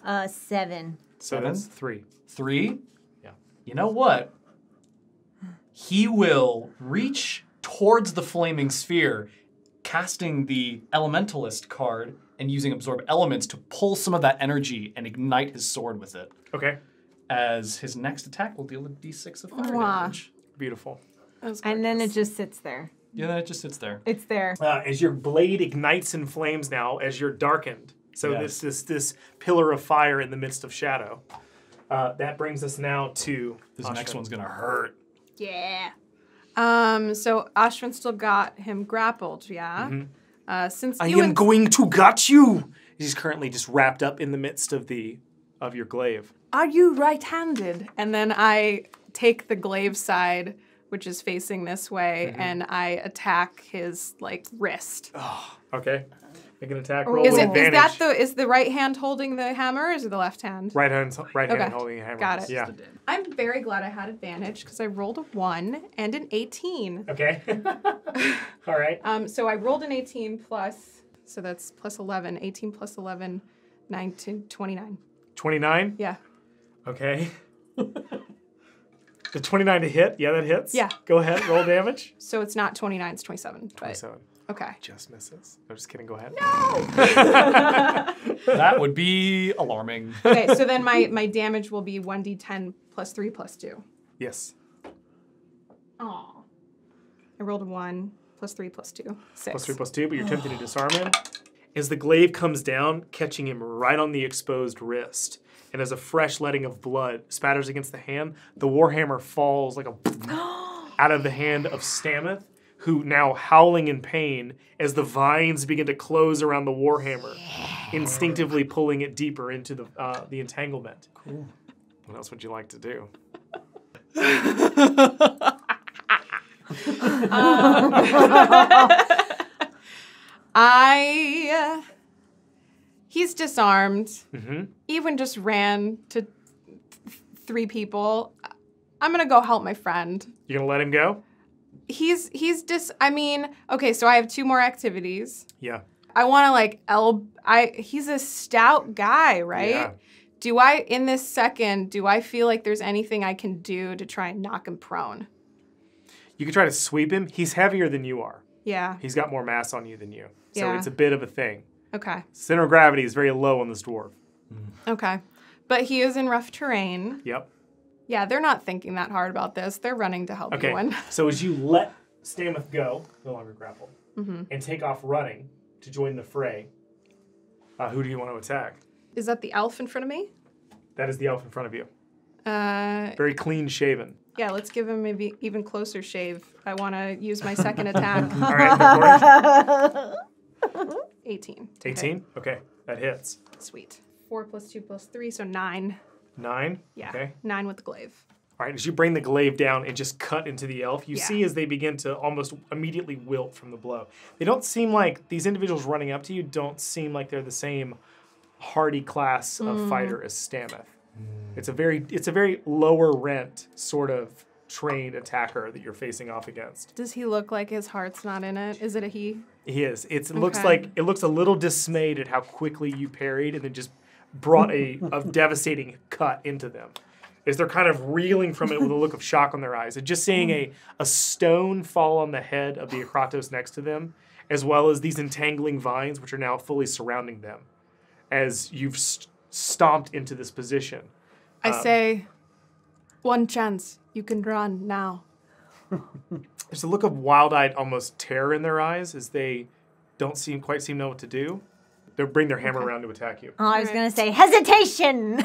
7. So 7? that's 3. 3? Yeah. You know what? He will reach towards the flaming sphere, casting the Elementalist card and using Absorb Elements to pull some of that energy and ignite his sword with it. Okay. As his next attack will deal a d6 of fire Mwah. damage. Beautiful. And then it just sits there. Yeah, then it just sits there. It's there. As your blade ignites in flames now, as you're darkened. So Yes. this pillar of fire in the midst of shadow. That brings us now to This Ashvin. next one's gonna hurt. Yeah. So Ashvin still got him grappled, yeah? Since I Iwin's- am going to gut you. He's currently just wrapped up in the midst of your glaive. Are you right-handed? And then I take the glaive side, which is facing this way, and I attack his wrist. Okay. Make an attack roll Is with it advantage. is the right hand holding the hammer, or is it the left hand? Right hand Okay. holding a hammer. Got it. Yeah. I'm very glad I had advantage because I rolled a 1 and an 18. Okay. All right. So I rolled an 18 plus, so that's plus 11. 18 plus 11, 19, 29. 29. Yeah. Okay. The 29 to hit. Yeah, that hits. Yeah. Go ahead. Roll damage. So it's not 29, it's 27. But 27. okay. Just misses. I'm just kidding. Go ahead. That would be alarming. Okay, so then my damage will be 1d10 plus 3 plus 2. Yes. Aw. I rolled a 1. +3, +2. 6. +3/+2, but you're attempting to disarm him. As the glaive comes down, catching him right on the exposed wrist, and as a fresh letting of blood spatters against the hand, the warhammer falls like a out of the hand of Stameth, who now howling in pain as the vines begin to close around the warhammer, instinctively pulling it deeper into the entanglement. Cool. What else would you like to do? He's disarmed. Mm-hmm. Iwin just ran to 3 people. I'm gonna go help my friend. You gonna let him go? Okay, so I have 2 more activities. Yeah. I want to he's a stout guy, right? Yeah. In this second, do I feel like there's anything I can do to try and knock him prone? You can try to sweep him. He's heavier than you are. Yeah. He's got more mass on you than you. So Yeah. it's a bit of a thing. Okay. Center of gravity is very low on this dwarf. Okay. But he is in rough terrain. Yep. Yeah, they're not thinking that hard about this. They're running to help Okay. Iwin. So as you let Stameth go, no longer grapple, and take off running to join the fray, who do you want to attack? Is that the elf in front of me? That is the elf in front of you. Yeah, Very clean shaven. let's give him maybe even closer shave. I want to use my second attack. All right, 18. 18? Okay, that hits. Sweet. 4 + 2 + 3, so 9. 9? Yeah. Okay. 9 with the glaive. All right, as you bring the glaive down and just cut into the elf, you Yeah. see as they begin to almost immediately wilt from the blow. They don't seem like, these individuals running up to you don't seem like they're the same hardy class of fighter as Stameth. It's a very lower rent sort of trained attacker that you're facing off against. Does he look like his heart's not in it? Is it a he? He is. It Okay. looks a little dismayed at how quickly you parried and then just brought a devastating cut into them. As they're kind of reeling from it with a look of shock on their eyes. And just seeing a stone fall on the head of the Akratos next to them, as well as these entangling vines, which are now fully surrounding them, as you've stomped into this position. I say, one chance. You can run now. There's a look of wild-eyed, almost terror in their eyes as they don't quite seem to know what to do. They'll bring their hammer around to attack you. Oh, I was going to say hesitation.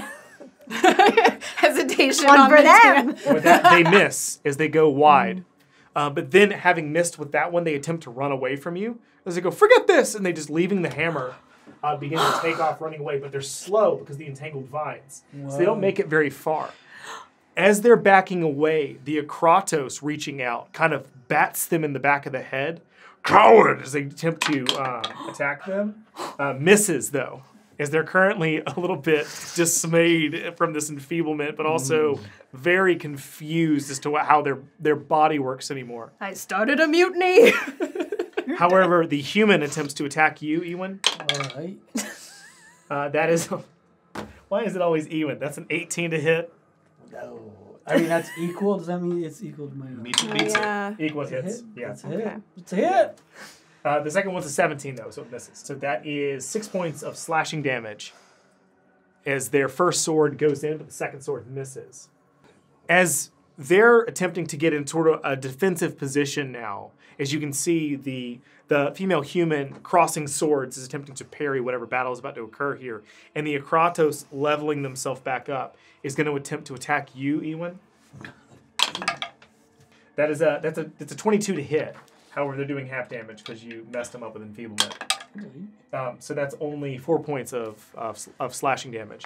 Hesitation One on for the them. With that, they miss as they go wide. But then, having missed with that one, they attempt to run away from you. As they go, forget this! And they just, leaving the hammer, begin to take off running away. But they're slow because of the entangled vines. So they don't make it very far. As they're backing away, the Akratos reaching out kind of bats them in the back of the head. Coward! As they attempt to attack them. Misses, though. As they're currently a little bit dismayed from this enfeeblement, but also very confused as to how their body works anymore. I started a mutiny. However, the human attempts to attack you, Iwin. All right. That is... Why is it always Iwin? That's an 18 to hit. No. I mean, that's equal. Does that mean it's equal to my own? Beats it. Yeah. Equals It's a hits. hit. Yeah. It's a hit. Okay. It's a hit. The second one's a 17, though, so it misses. So that is 6 points of slashing damage as their first sword goes in, but the second sword misses. As they're attempting to get in sort of a defensive position now, as you can see, the female human crossing swords is attempting to parry whatever battle is about to occur here, and the Akratos leveling themselves back up is going to attempt to attack you, Iwin. That's a 22 to hit. However, they're doing half damage because you messed them up with enfeeblement. So that's only 4 points of slashing damage.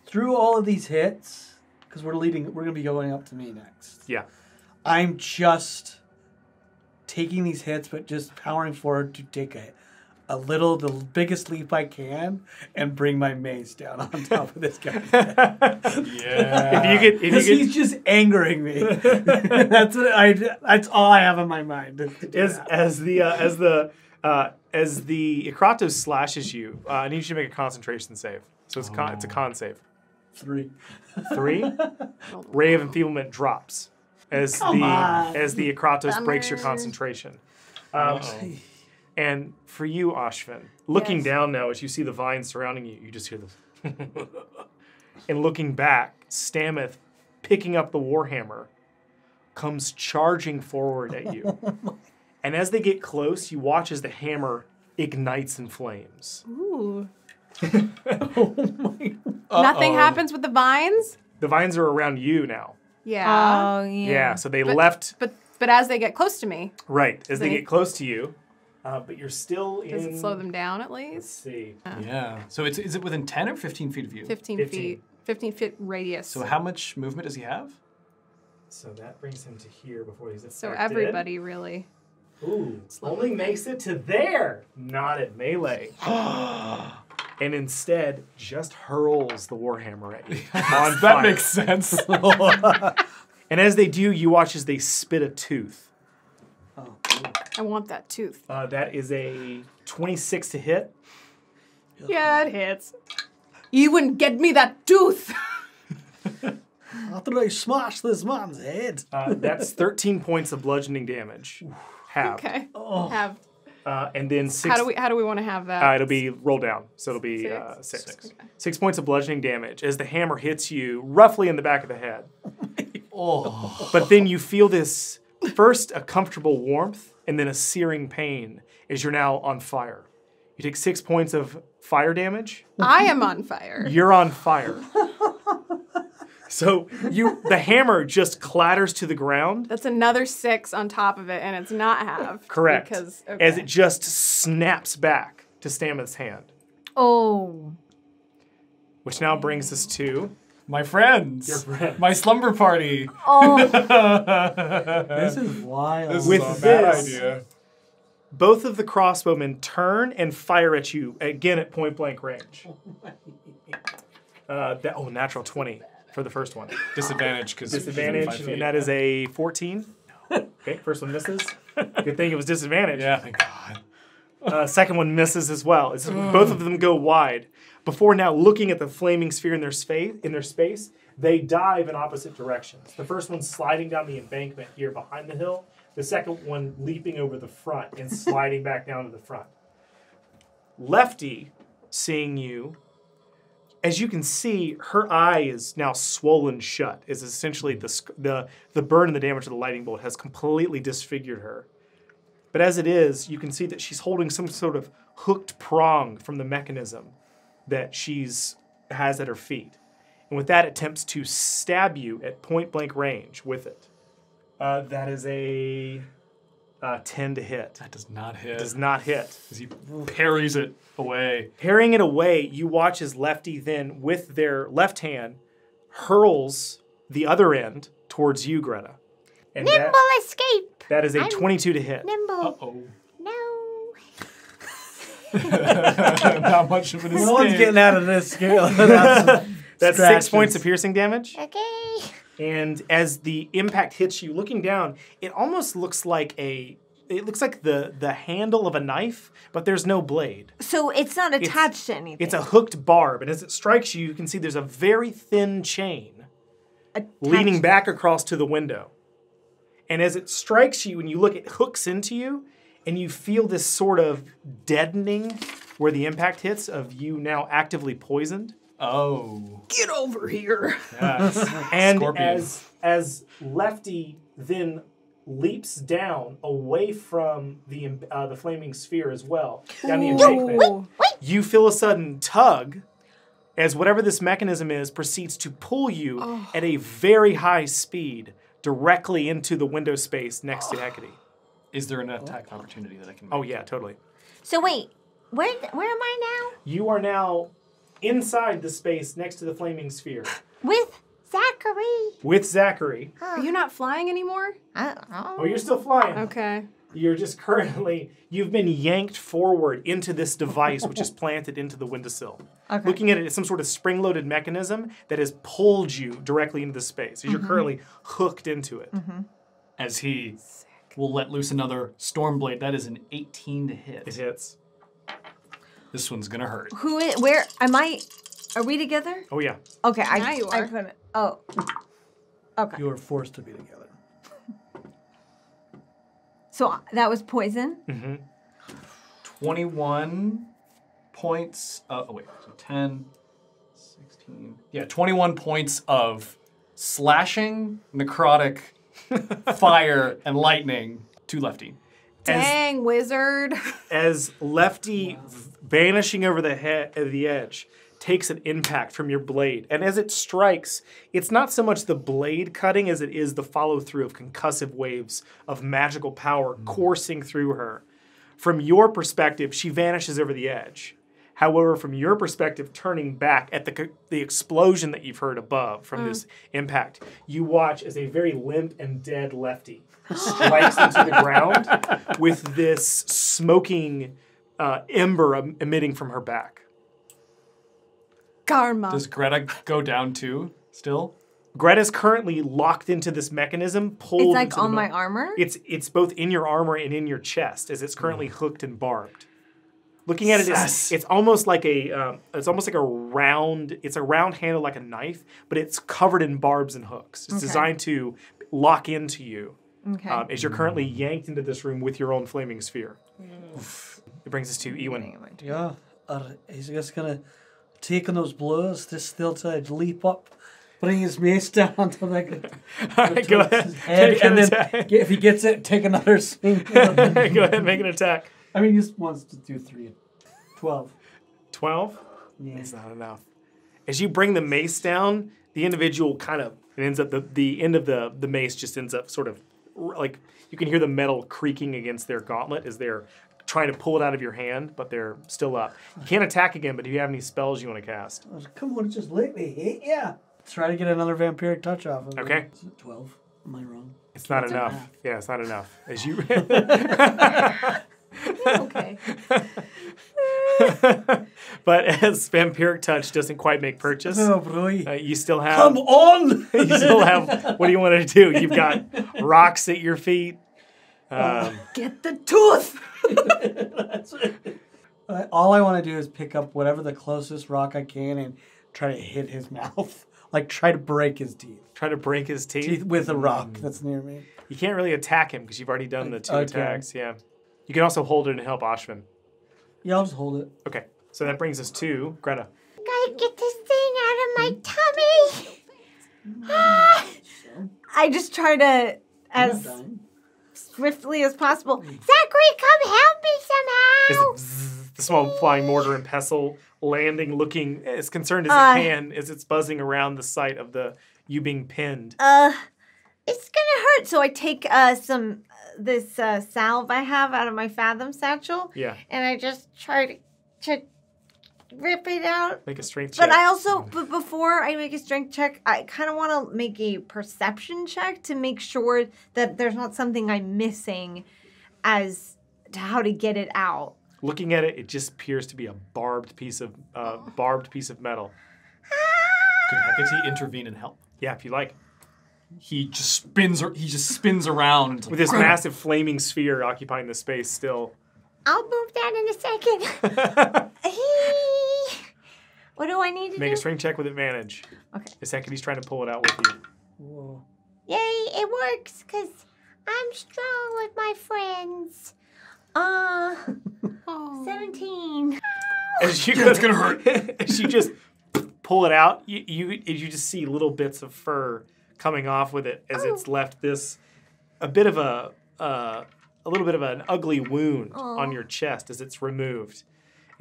Through all of these hits, because we're going to be going up to me next. Yeah. I'm just taking these hits, but just powering forward to take the biggest leap I can, and bring my mace down on top of this guy. Yeah. Because he's just angering me. That's all I have in my mind. As the Akratos slashes you, I need you to make a concentration save. So it's a con save. 3. 3. Ray of enfeeblement drops as the Akratos breaks your concentration. And for you, Ashvin, looking down now as you see the vines surrounding you, you just hear this. And looking back, Stameth, picking up the warhammer, comes charging forward at you And as they get close, you watch as the hammer ignites in flames. Ooh. Nothing happens with the vines? The vines are around you now. Yeah. Oh, yeah. Yeah, so they left. But as they get close to me, Right, as they get close to you, but you're still in. does it slow them down at Let's least? see. Yeah. So is it within 10 or 15 feet of you? 15 feet. 15 feet radius. So how much movement does he have? So that brings him to here before he's affected. So everybody really. Ooh, only makes it to there, not at melee. And instead, just hurls the Warhammer at you. On That fire. makes sense. And as they do, you watch as they spit a tooth. I want that tooth. That is a 26 to hit. Yeah, it hits. Iwin, get me that tooth! After I smash this man's head. That's 13 points of bludgeoning damage. Halved. Okay. Have. And then 6. How do we want to have that? It'll be roll down, so it'll be 6. Okay. 6 points of bludgeoning damage as the hammer hits you roughly in the back of the head. But then you feel this, first a comfortable warmth, and then a searing pain as you're now on fire. You take 6 points of fire damage. I am on fire. You're on fire. So the hammer just clatters to the ground. That's another 6 on top of it, and it's not half. Correct. Because, As it just snaps back to Stameth's hand. Oh. Which now brings us to My friends. Your friends. My slumber party. Oh. This is wild. This With is a bad this- idea. both of the crossbowmen turn and fire at you, again at point blank range. Natural 20 for the first one. Disadvantage because Disadvantage, and that is a 14. Okay, first one misses. Good thing it was disadvantage. Yeah, thank God. Second one misses as well. Both of them go wide. Before now looking at the flaming sphere in their space, they dive in opposite directions. The first one sliding down the embankment here behind the hill. The second one leaping over the front and sliding back down to the front. Lefty, seeing you, as you can see, her eye is now swollen shut. Is essentially the burn and the damage of the lightning bolt has completely disfigured her. But as it is, you can see that she's holding some sort of hooked prong from the mechanism that has at her feet. And with that, attempts to stab you at point blank range with it. That is a 10 to hit. That does not hit. Does not hit. As he parries it away. Parrying it away, you watch as Lefty then, with their left hand, hurls the other end towards you, Greta. And Nimble escape. that is a I'm 22 to hit. Nimble. Uh-oh. No. Not much of an escape. No one's getting out of this scale. That's 6 points of piercing damage. Okay. And as the impact hits you, looking down, it almost looks like the handle of a knife, but there's no blade. So it's not attached to anything. It's a hooked barb, and as it strikes you, you can see there's a very thin chain leading back across to the window. And as it strikes you and you look, it hooks into you, and you feel this sort of deadening where the impact hits of you now actively poisoned. Oh. Get over here. Yes. And Scorpion. as Lefty then leaps down away from the flaming sphere as well, down the embankment, you feel a sudden tug as whatever this mechanism is proceeds to pull you at a very high speed directly into the window space next to Hecate. Is there an attack opportunity that I can make? Oh yeah, totally. So wait, where am I now? You are now inside the space next to the flaming sphere With Zachary. with Zachary. Are you not flying anymore? Oh, you're still flying. Okay. You're just you've been yanked forward into this device which is planted into the windowsill. Okay. Looking at it as some sort of spring-loaded mechanism that has pulled you directly into the space as you're currently hooked into it. As he will let loose another Stormblade. That is an 18 to hit. It hits. This one's gonna hurt. where am I? Are we together? Oh yeah. Okay, Now you I are. put it. Oh. Okay. You are forced to be together. So that was poison. 21 points. So 10, 16. Yeah, 21 points of slashing, necrotic, fire, and lightning to Lefty. Dang, wizard. As Lefty vanishing over the edge takes an impact from your blade. And as it strikes, it's not so much the blade cutting as it is the follow-through of concussive waves of magical power coursing through her. From your perspective, she vanishes over the edge. However, from your perspective, turning back at the explosion that you've heard above from this impact, you watch as a very limp and dead Lefty strikes into the ground with this smoking ember emitting from her back. Karma. Does Greta go down too, still? Greta's currently locked into this mechanism, pulled It's like into the on my armor? It's both in your armor and in your chest, as it's currently hooked and barbed. Looking at it, it's almost like a round. It's a round handle like a knife, but it's covered in barbs and hooks. It's designed to lock into you as you're currently yanked into this room with your own flaming sphere. It brings us to Iwin. Yeah. He's just gonna take on those blows, just still to leap up, bring his mace down until they could Go ahead. head, and then if he gets it, take another swing. Go ahead and make an attack. I mean, he just wants to do 3. 12. 12? Yeah. It's not enough. As you bring the mace down, the individual it ends up, the end of the mace just ends up sort of, like, you can hear the metal creaking against their gauntlet as they're trying to pull it out of your hand, but they're still up. You can't attack again, but do you have any spells you want to cast? Come on, just let me hit ya. Try to get another vampiric touch off of him. Okay. Is it 12? Am I wrong? It's not enough. Yeah, it's not enough. As you... Okay. But as vampiric touch doesn't quite make purchase, Oh, boy. you still have... Come on! You still have... What do you want to do? You've got rocks at your feet. Get the tooth! All I want to do is pick up whatever the closest rock I can and try to hit his mouth. Like, try to break his teeth. Try to break his teeth. With a rock that's near me. You can't really attack him because you've already done the 2 Okay. attacks. Yeah. You can also hold it and help Ashvin. Yeah, I'll just hold it. Okay. So that brings us to Greta. Gotta get this thing out of my tummy. I just try to, as swiftly as possible, Zachary, come help me As somehow. the small flying mortar and pestle landing, looking as concerned as it can as it's buzzing around the site of you being pinned. it's gonna hurt. So I take this salve I have out of my Fathom satchel. Yeah. And I just try to rip it out. Make a strength check. But I also, before I make a strength check, I kind of want to make a perception check to make sure that there's not something I'm missing as to how to get it out. Looking at it, it just appears to be a barbed piece of metal. Could Hecate intervene and help? Yeah, if you like. He just spins around With this massive flaming sphere occupying the space still. I'll move that in a second. What do I need to Make do? a strength check with advantage. Okay. The second he's trying to pull it out with you. Whoa. Yay, it works because I'm strong with my friends. 17. As you it's gonna hurt. As you just pull it out, you just see little bits of fur coming off with it as it's left a little bit of an ugly wound on your chest as it's removed.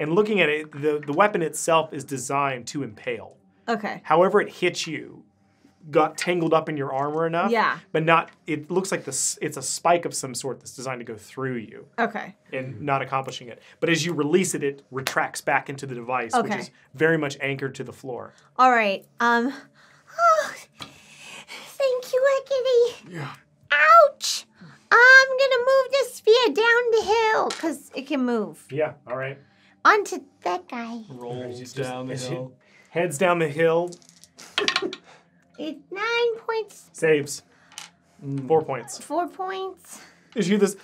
And looking at it, the weapon itself is designed to impale. Okay. However it hits you, got tangled up in your armor enough. Yeah. But not. It looks like it's a spike of some sort that's designed to go through you. Okay. And not accomplishing it. But as you release it, it retracts back into the device, which Okay. is very much anchored to the floor. All right. Oh, thank you, Hecate. Yeah. Ouch! I'm gonna move the sphere down the hill because It can move. Yeah. All right. onto that guy. Rolls down the as hill. Heads down the hill. It's 9 points, Saves. 4 points. 4 points. As you this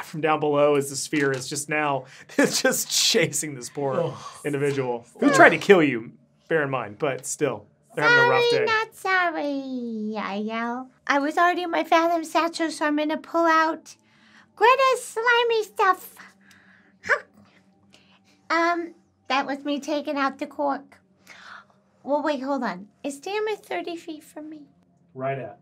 from down below as the sphere is just now it's just chasing this poor individual who tried to kill you. Bear in mind, but still they're having a rough Sorry, day. not sorry, I yell. I was already in my Fathom satchel, so I'm gonna pull out Greta's slimy stuff. That was me taking out the cork. Well, wait, hold on. Is Damon 30 feet from me? Right at.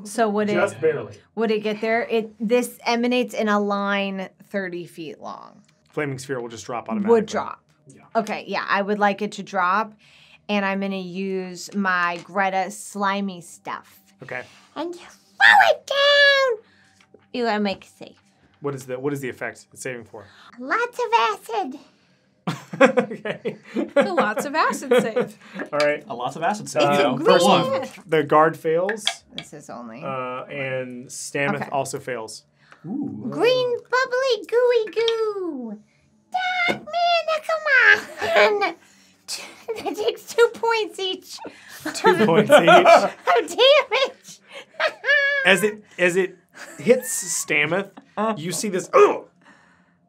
So would Just it barely. would it get there? This emanates in a line 30 feet long. Flaming sphere will just drop automatically. Would drop. Yeah. Okay, yeah, I would like it to drop, and I'm gonna use my Greta slimy stuff Okay. And you throw it down. You gotta make it safe. What is the effect it's saving for? Lots of acid. Okay. So lots of acid save. All right. Lots of acid save. First one, the guard fails, This is only. and Stameth Okay. also fails. Green bubbly gooey goo. Dad, man, come on. That takes 2 points each. 2 points each. Oh, damage! As it hits Stameth, you see this.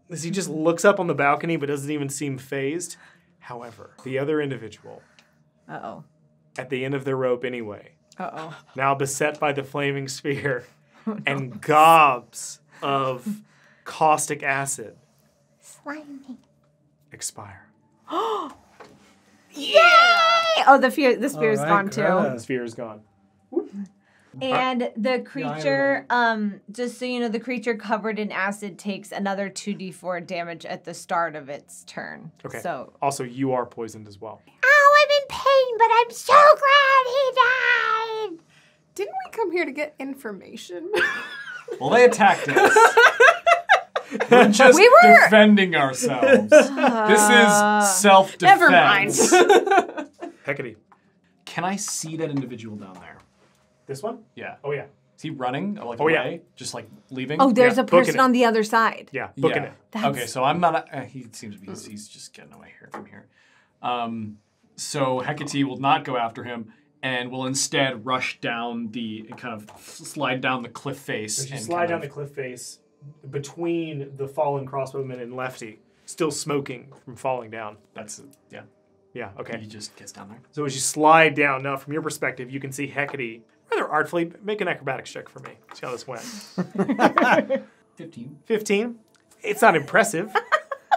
As he just looks up on the balcony, but doesn't even seem phased. However, the other individual, Uh-oh. at the end of their rope anyway, Uh-oh. now beset by the flaming sphere, and gobs of caustic acid, Slimy. expire. Yay! Oh, the spear's All right, gone too. Greta. The sphere is gone. And the creature, just so you know, the creature covered in acid takes another 2d4 damage at the start of its turn. Okay. So, Also, you are poisoned as well. Oh, I'm in pain, but I'm so glad he died. Didn't we come here to get information? Well, they attacked us. We're just We were- defending ourselves. This is self-defense. Never mind. Hecate. Can I see that individual down there? This one? Yeah. Oh, yeah. Is he running? Like Oh, yeah. away? Just like leaving? oh, there's Yeah, a person booking it. on the other side. Yeah, booking Yeah. it. Okay, so I'm not. He seems to be. He's just getting away here from here. So Hecate will not go after him, and will instead rush down kind of slide down the cliff face. As you and slide kind down of- the cliff face between the fallen crossbowman and Lefty, still smoking from falling down. That's it. Yeah. Yeah, okay. He just gets down there. So as you slide down, now from your perspective, you can see Hecate rather artfully make an acrobatics check for me. See how this went. 15. 15. It's not impressive,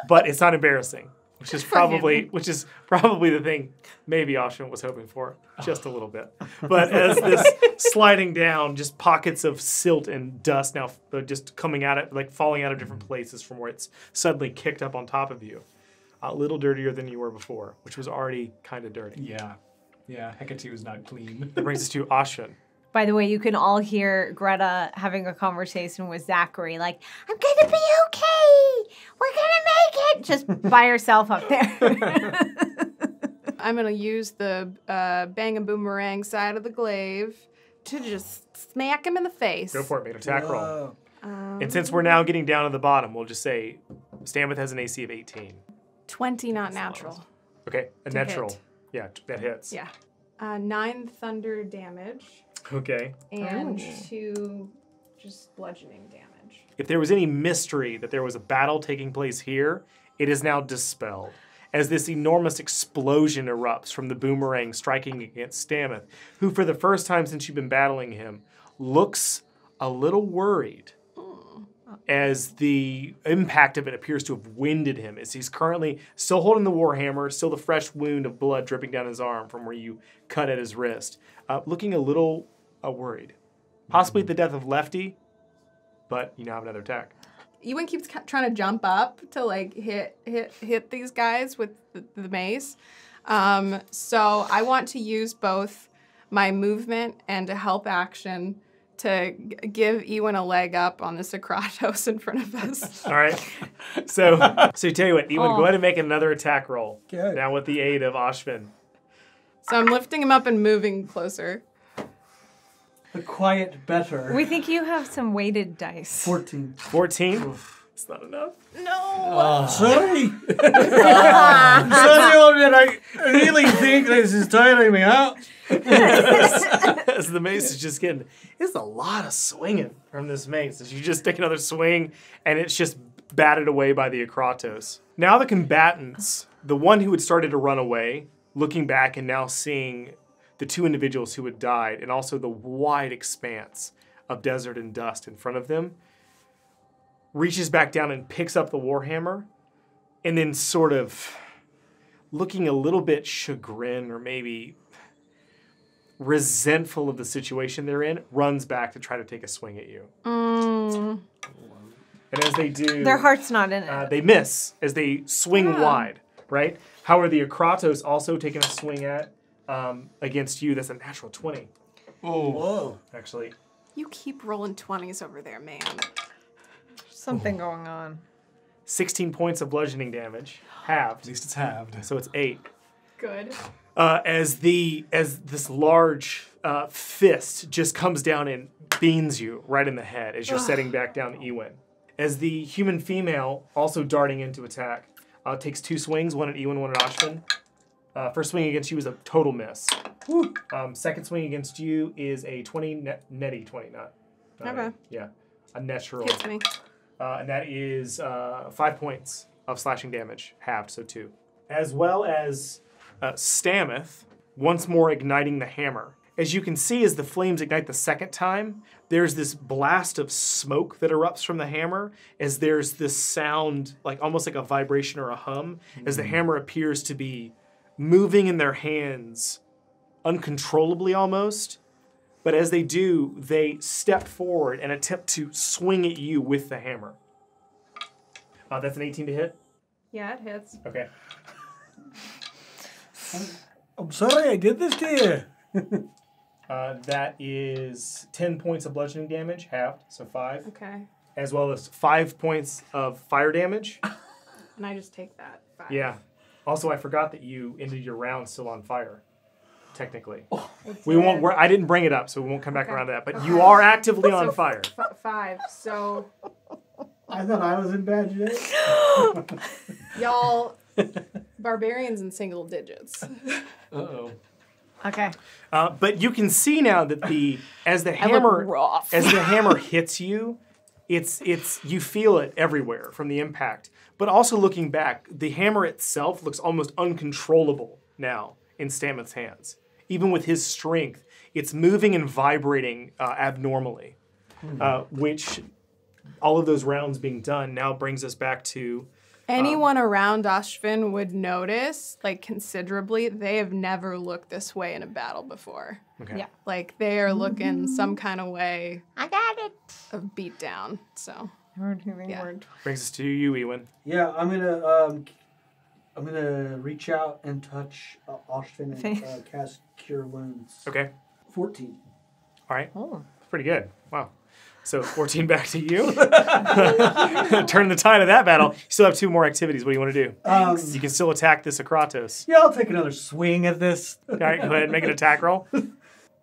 but it's not embarrassing, which is probably the thing maybe Ashvin was hoping for, just a little bit. But as this sliding down, just pockets of silt and dust now just coming at it, like falling out of different places from where it's suddenly kicked up on top of you. A little dirtier than you were before, which was already kind of dirty. Yeah. Yeah. Hecate was not clean. That brings us to Ashvin. By the way, you can all hear Greta having a conversation with Zachary, like, I'm gonna be okay. We're gonna make it. Just by herself up there. I'm going to use the bang and boomerang side of the glaive to just smack him in the face. Go for it. Make an attack roll. Whoa. And since we're now getting down to the bottom, we'll just say Stameth has an AC of 18. 20, not natural. Okay, a To natural. hit. Yeah, that hits. Yeah. 9 thunder damage Okay. and 2 just bludgeoning damage. If there was any mystery that there was a battle taking place here, it is now dispelled. As this enormous explosion erupts from the boomerang striking against Stameth, who for the first time since you've been battling him, looks a little worried as the impact of it appears to have winded him, as he's currently still holding the warhammer, still the fresh wound of blood dripping down his arm from where you cut at his wrist, looking a little worried. Possibly at the death of Lefty, but you now have another attack. Iwin keeps trying to jump up to like hit these guys with the mace. So I want to use both my movement and a help action to give Iwin a leg up on the Socratos in front of us. All right. So tell you what, Iwin, go ahead and make another attack roll. Okay. Now with the aid of Ashvin. So I'm lifting him up and moving closer. The quiet better. We think you have some weighted dice. 14. 14. It's not enough. Sorry. Sorry, old man. I really think this is tiring me out. As the mace is just getting, it's a lot of swinging from this mace. As you just take another swing, and it's just batted away by the Akratos. Now the combatants, the one who had started to run away, looking back and now seeing the two individuals who had died, and also the wide expanse of desert and dust in front of them, reaches back down and picks up the warhammer, and then sort of looking a little bit chagrined or maybe resentful of the situation they're in, runs back to try to take a swing at you. And as they do... Their heart's not in it. They miss as they swing wide, right? However, the Akratos also taking a swing at against you. That's a natural 20. Oh. Whoa. Actually. You keep rolling 20s over there, man. Something going on. 16 points of bludgeoning damage, halved. At least it's halved. So it's 8. Good. As this large fist just comes down and beans you right in the head as you're setting back down Iwin. As the human female, also darting into attack, takes 2 swings, one at Iwin, one at Ashvin. First swing against you is a total miss. Second swing against you is a 20, netty 20, not Okay. yeah, a natural. Hits me. And that is 5 points of slashing damage, halved, so 2. As well as Stameth, once more igniting the hammer. As you can see, as the flames ignite the second time, there's this blast of smoke that erupts from the hammer, as there's this sound, like almost like a vibration or a hum, as the hammer appears to be moving in their hands uncontrollably almost. But as they do, they step forward and attempt to swing at you with the hammer. That's an 18 to hit? Yeah, it hits. Okay. I'm sorry I did this to you. That is 10 points of bludgeoning damage, halved, so 5. Okay. As well as 5 points of fire damage. And I just take that. 5. Yeah. Also, I forgot that you ended your round still on fire. Technically. We won't. I didn't bring it up, so we won't come back around to that. But you are actively on fire. 5. So, I thought I was in bad shape. y'all, barbarians in single digits. Uh-oh. Okay. But you can see now that as the hammer hits you, it's you feel it everywhere from the impact. But also looking back, the hammer itself looks almost uncontrollable now in Stameth's hands. Even with his strength, it's moving and vibrating abnormally, which all of those rounds being done now brings us back to... Anyone around Ashvin would notice, like, considerably, they have never looked this way in a battle before. Okay. Yeah. Like, they are looking some kind of way I got it. of beat down, so. Yeah. Brings us to you, Iwin. Yeah, I'm gonna reach out and touch Ashvin and cast Cure Wounds. Okay. 14. All right. Oh. That's pretty good. Wow. So 14 back to you. Turn the tide of that battle. You still have 2 more activities. What do you want to do? You can still attack this Akratos. Yeah, I'll take another swing at this. All right, go ahead and make an attack roll.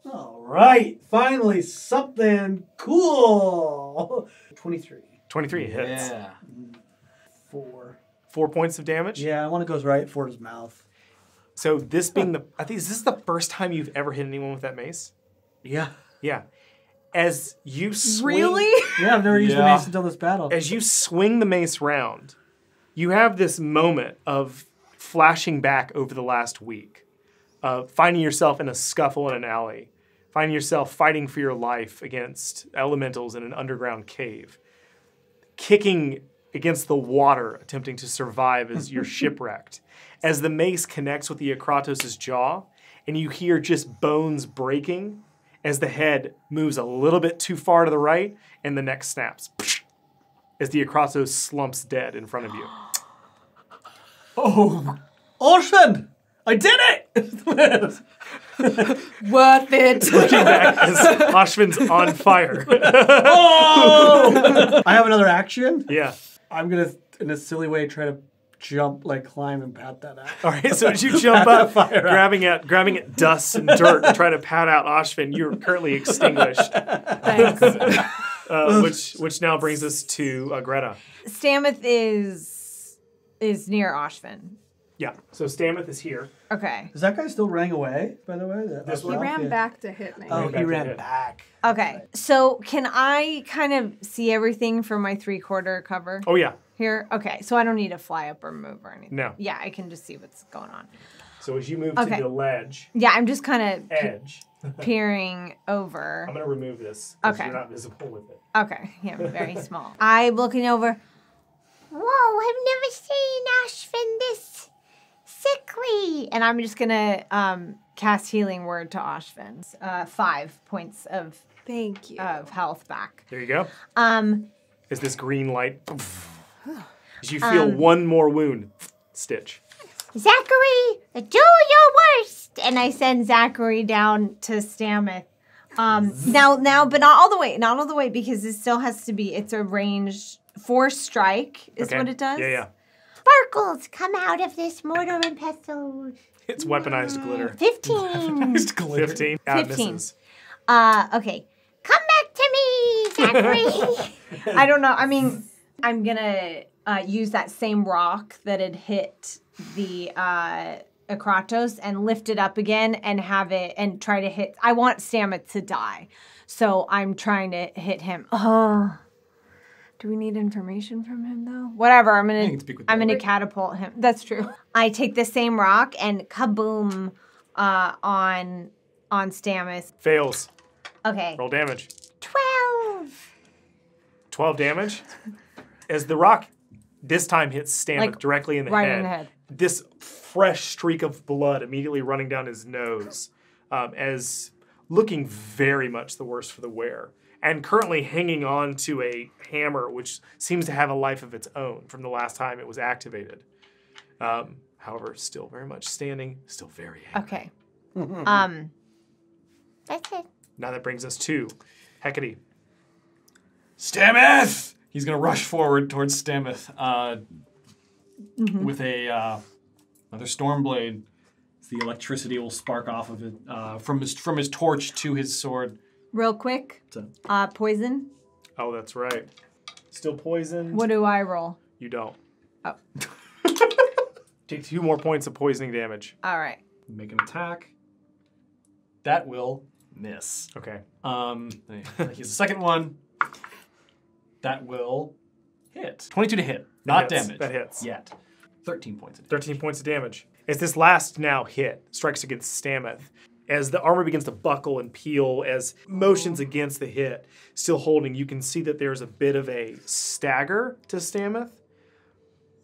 All right, finally something cool. 23. 23 hits. Yeah. 4. 4 points of damage. Yeah, one goes right for his mouth. So this being I think, is this the first time you've ever hit anyone with that mace? Yeah. Yeah. As you swing... Really? Yeah, I've never used the mace until this battle. As you swing the mace round, you have this moment of flashing back over the last week, finding yourself in a scuffle in an alley, finding yourself fighting for your life against elementals in an underground cave, kicking against the water, attempting to survive as you're shipwrecked. As the mace connects with the Akratos' jaw, and you hear just bones breaking as the head moves a little bit too far to the right, and the neck snaps. As the Akratos slumps dead in front of you. Oh, Ashvin! I did it! Worth it. Looking back as Ashvin's on fire. Oh! I have another action. Yeah. I'm gonna, in a silly way, try to jump, like climb and pat that out. All right, so as you jump up, grabbing at dust and dirt and trying to pat out Ashvin, you're currently extinguished. Thanks. Which now brings us to Greta. Stameth is near Ashvin. Yeah, so Stameth is here. Okay. Is that guy still running away, by the way? He ran back to hit me. Oh, Ran back he to ran hit. back. Okay. So can I kind of see everything from my 3/4 cover Oh, yeah. here? Okay. So I don't need to fly up or move or anything. No. Yeah, I can just see what's going on. So as you move Okay. to the ledge, Yeah, I'm just kind of edge, peering over. I'm going to remove this because Okay. you're not visible with it. Okay. Yeah, very small. I'm looking over. Whoa, I've never seen Ashvin this sickly. Zachary! And I'm just gonna cast Healing Word to Ashvin. 5 points of Thank you. health back. There you go. Um, As this green light, as you feel one more wound, stitch. Zachary, do your worst. and I send Zachary down to Stameth. Now, but not all the way, because it still has to be. It's a range 4 strike is Okay. what it does. Yeah. Sparkles come out of this mortar and pestle. It's weaponized glitter. 15. 15. 15. Misses. Okay. Come back to me, Zachary. I don't know. I mean, I'm gonna use that same rock that had hit the Akratos and lift it up again and have it and try to hit. I want Stameth to die, so I'm trying to hit him. Oh, do we need information from him though? Whatever. I'm gonna catapult him. That's true. I take the same rock and kaboom on Stameth. Fails. Okay. Roll damage. 12. 12 damage. As the rock this time hits Stameth Like, directly in the right head. in the head. This fresh streak of blood immediately running down his nose, as looking very much the worse for the wear. And currently hanging on to a hammer, which seems to have a life of its own from the last time it was activated. However, still very much standing, still very angry. Okay. That's it. Now that brings us to Hecate. Stameth! He's going to rush forward towards Stameth with another Stormblade. The electricity will spark off of it from his torch to his sword. Real quick. Poison. Oh, that's right. Still poisoned. What do I roll? You don't. Oh. Take 2 more points of poisoning damage. All right. Make an attack. That will miss. Okay. Here's the second one. That will hit. 22 to hit. Not hits. damage. That hits. Yet. 13 points of damage. 13 points of damage. As this last now hit strikes against Stameth, as the armor begins to buckle and peel, as motions against the hit, still holding, you can see that there's a bit of a stagger to Stameth,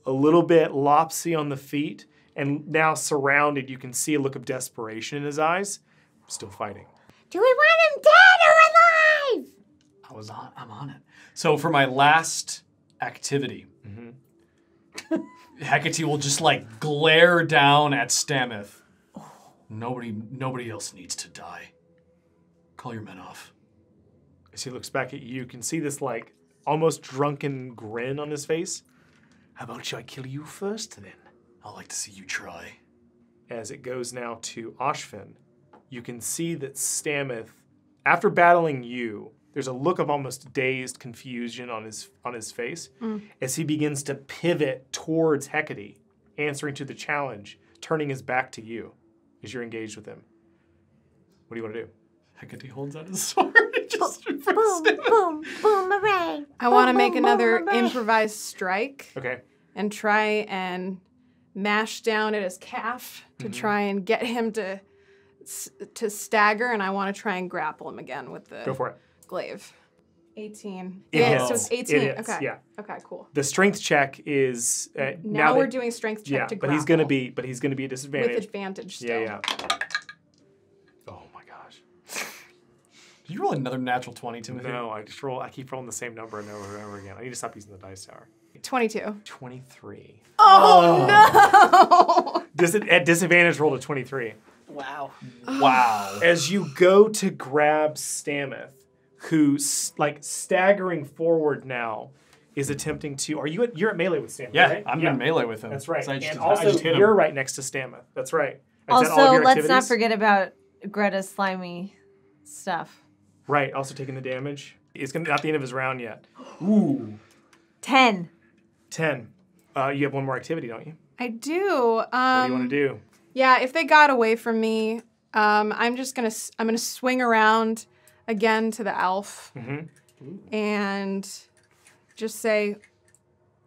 a little bit lopsy on the feet, and now surrounded, you can see a look of desperation in his eyes. Still fighting. Do we want him dead or alive? I'm on it. So for my last activity, Hecate will just like glare down at Stameth. Nobody else needs to die. Call your men off. As he looks back at you, you can see this like almost drunken grin on his face. How about should I kill you first then? I'd like to see you try. As it goes now to Ashvin, you can see that Stameth, after battling you, there's a look of almost dazed confusion on his face as he begins to pivot towards Hecate, answering to the challenge, turning his back to you as you're engaged with him. What do you want to do? Hecate holds out his sword. Just Boom, boom, boomerang. I want to Boom, make boom, another boomerang. improvised strike Okay. and try and mash down at his calf to try and get him to stagger, and I want to try and grapple him again with the Go for it. glaive. 18. It Yeah, hits. so it's It 18. hits, Okay. yeah. Okay, cool. The strength check is Now we're that- doing strength check yeah, to but grapple. he's gonna be a disadvantage. with advantage still. Yeah. Oh my gosh. Did you roll another natural 20, Timothy? No, I keep rolling the same number and over and over again. I need to stop using the dice tower. 22. 23. Oh, no! At disadvantage, roll to 23. Wow. Wow. As you go to grab Stameth, who's like staggering forward now, is attempting to. You're at melee with Stameth, Yeah, right? I'm in melee with him. That's right. So I just, And I also, just hit him. you're right next to Stameth. That's right. Is that all of Also, your let's not activities? forget about Greta's slimy stuff. Right, also taking the damage. It's not the end of his round yet. Ooh. 10. 10. You have one more activity, don't you? I do. What do you want to do? Yeah, if they got away from me, I'm gonna swing around again to the elf and just say,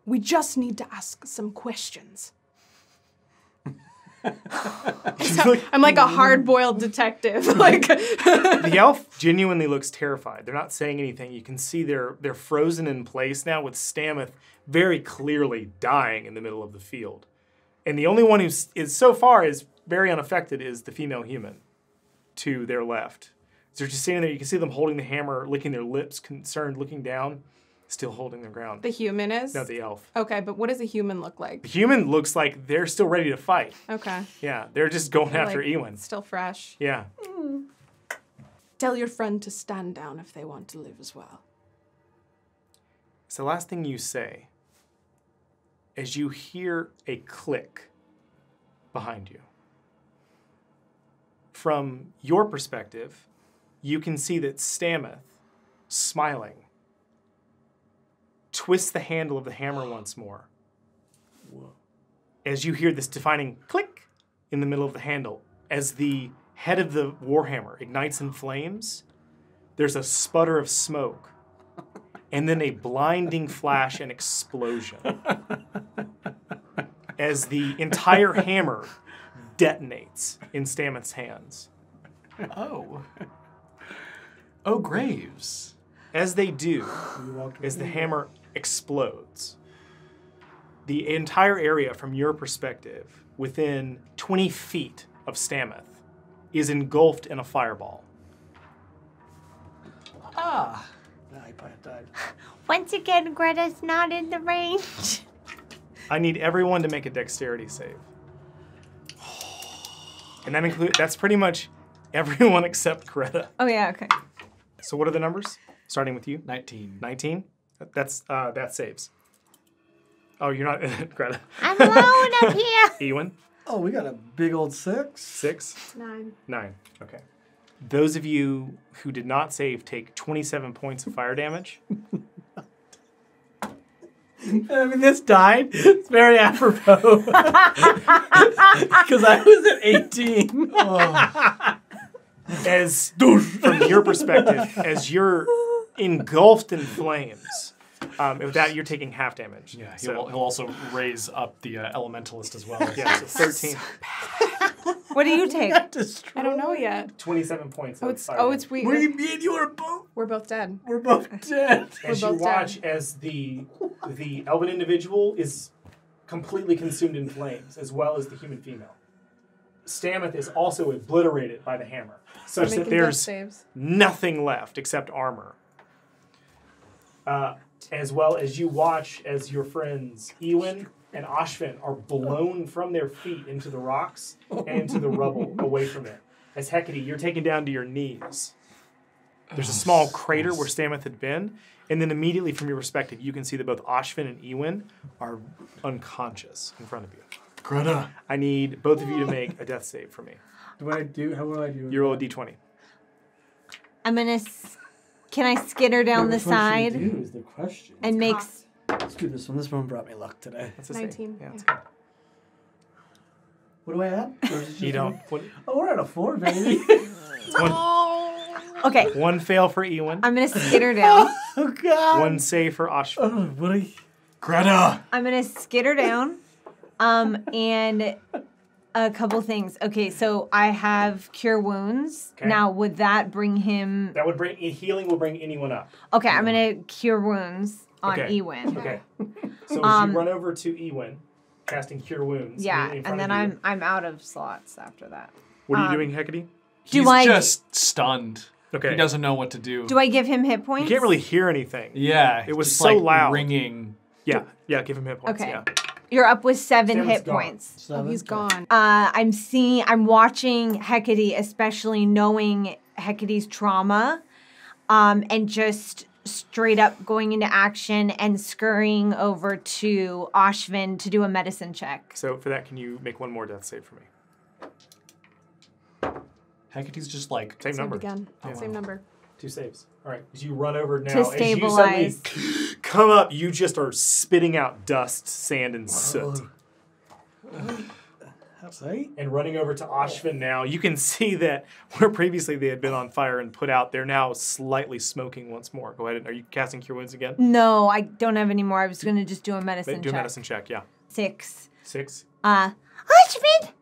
we just need to ask some questions. I'm like a hard-boiled detective. Like The elf genuinely looks terrified. They're not saying anything. You can see they're frozen in place now with Stameth very clearly dying in the middle of the field. And the only one who is so far is very unaffected is the female human to their left. So they're just standing there. You can see them holding the hammer, licking their lips, concerned, looking down, still holding their ground. The human is? No, the elf. Okay, but what does a human look like? The human looks like they're still ready to fight. Okay. Yeah, they're just going after Like, Iwin. Still fresh. Yeah. Tell your friend to stand down if they want to live as well. It's the last thing you say as you hear a click behind you. From your perspective, you can see that Stameth, smiling, twists the handle of the hammer once more. Whoa. As you hear this defining click in the middle of the handle, as the head of the warhammer ignites in flames, there's a sputter of smoke, and then a blinding flash and explosion. As the entire hammer detonates in Stameth's hands. Oh. Oh, Graves. As they do, as the hammer explodes, the entire area from your perspective, within 20 feet of Stameth, is engulfed in a fireball. Ah. I probably died. Once again, Greta's not in the range. I need everyone to make a dexterity save. And that's pretty much everyone except Greta. Oh yeah, okay. So what are the numbers? Starting with you. 19. 19? That saves. Oh, you're not Greta. I'm alone up here. Iwin? Oh, we got a big old 6. 6? 9. 9. Okay. Those of you who did not save take 27 points of fire damage. I mean, this died. It's very apropos. Because I was at 18. As, from your perspective, as you're engulfed in flames, with that, you're taking half damage. Yeah, so, he'll also raise up the Elementalist as well. yeah, so 13. What do you take? I don't know yet. 27 points of fire It's damage. weird. Me and you are both. We're both dead. We're both dead. As We're you both watch dead. as the elven individual is completely consumed in flames, as well as the human female. Stameth is also obliterated by the hammer, such Making that death there's saves. nothing left except armor. As well as you watch as your friends Iwin and Ashvin are blown from their feet into the rocks and into the rubble away from it. As Hecate, you're taken down to your knees. There's a small crater where Stameth had been, and then immediately from your perspective, you can see that both Ashvin and Iwin are unconscious in front of you. Greta. I need both of you to make a death save for me. How will I do? You roll a d20. I'm gonna. Can I skitter down the Which one should side we do is the question. and make? Let's do this one. This one brought me luck today. That's a save. 19. Yeah, that's good. What do I add? Or is it just You don't. Oh, we're at a 4, baby. Okay, One fail for Iwin. I'm gonna skitter down. Oh, God. One save for Ashvin. Oh, what do I... Greta. I'm gonna skitter down. And a couple things. Okay, so I have cure wounds. Okay. Now, would that bring him? That would bring healing. Will bring anyone up. Okay, I'm gonna cure wounds on Okay. Iwin. Okay. So as you run over to Iwin, casting Cure Wounds. Yeah, immediately in front and then of you. I'm out of slots after that. What are you doing, Hecate? He's I- just stunned. Okay. He doesn't know what to do. Do I give him hit You points? can't really hear anything. Yeah. It was just so like loud. Ringing. Yeah. Give him hit points. Okay. Yeah. You're up with 7 Sam's hit gone. points. Oh, he's gone. I'm watching Hecate, especially knowing Hecate's trauma, and just straight up going into action and scurrying over to Ashvin to do a medicine check. So for that, can you make one more death save for me? Hecate's just like Same number. Again. Same number. 2 saves. All right. As you run over now, To as you stabilize. suddenly come up, you just are spitting out dust, sand, and soot. That's right. And running over to Ashvin now, you can see that where previously they had been on fire and put out, they're now slightly smoking once more. Go ahead. Are you casting Cure Wounds again? No, I don't have any more. I was going to just do a medicine Do a check. medicine check, yeah. 6. 6. Ashvin!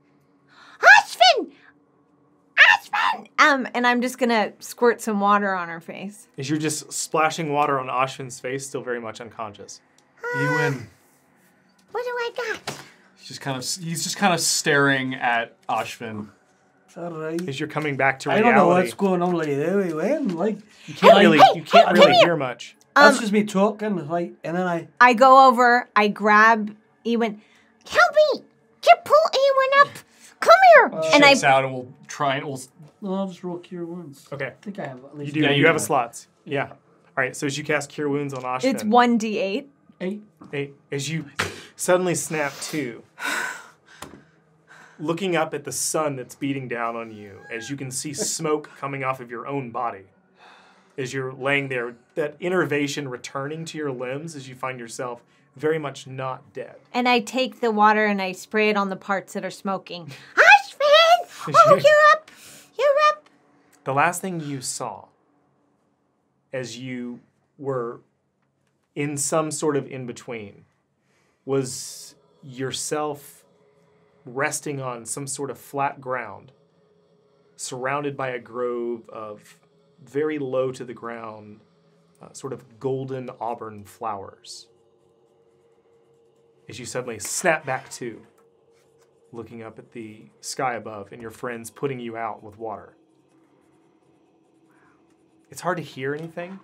And I'm just going to squirt some water on her face. As you're just splashing water on Ashvin's face, still very much unconscious. Iwin. What do I got? He's just kind of staring at Ashvin. All right. As you're coming back to I reality, don't know what's going on, like, Iwin. Like, you can't really hear much. that's just me talking, like, and then I go over, I grab Iwin. Help me! You pull Iwin up! Come here! And Shakes out and we'll try and I'll just roll Cure Wounds. Okay. I think I have at You least do. Yeah, you you have do. a slots. Yeah. All right. So as you cast Cure Wounds on Ashvin, It's 1d8. 8. as you suddenly snap to, looking up at the sun that's beating down on you, as you can see smoke coming off of your own body, as you're laying there, that innervation returning to your limbs as you find yourself very much not dead. And I take the water and I spray it on the parts that are smoking. Ashvin! Oh, you're up! You're up! The last thing you saw as you were in some sort of in-between was yourself resting on some sort of flat ground, surrounded by a grove of very low to the ground, sort of golden auburn flowers. As you suddenly snap back to looking up at the sky above and your friends putting you out with water. It's hard to hear anything.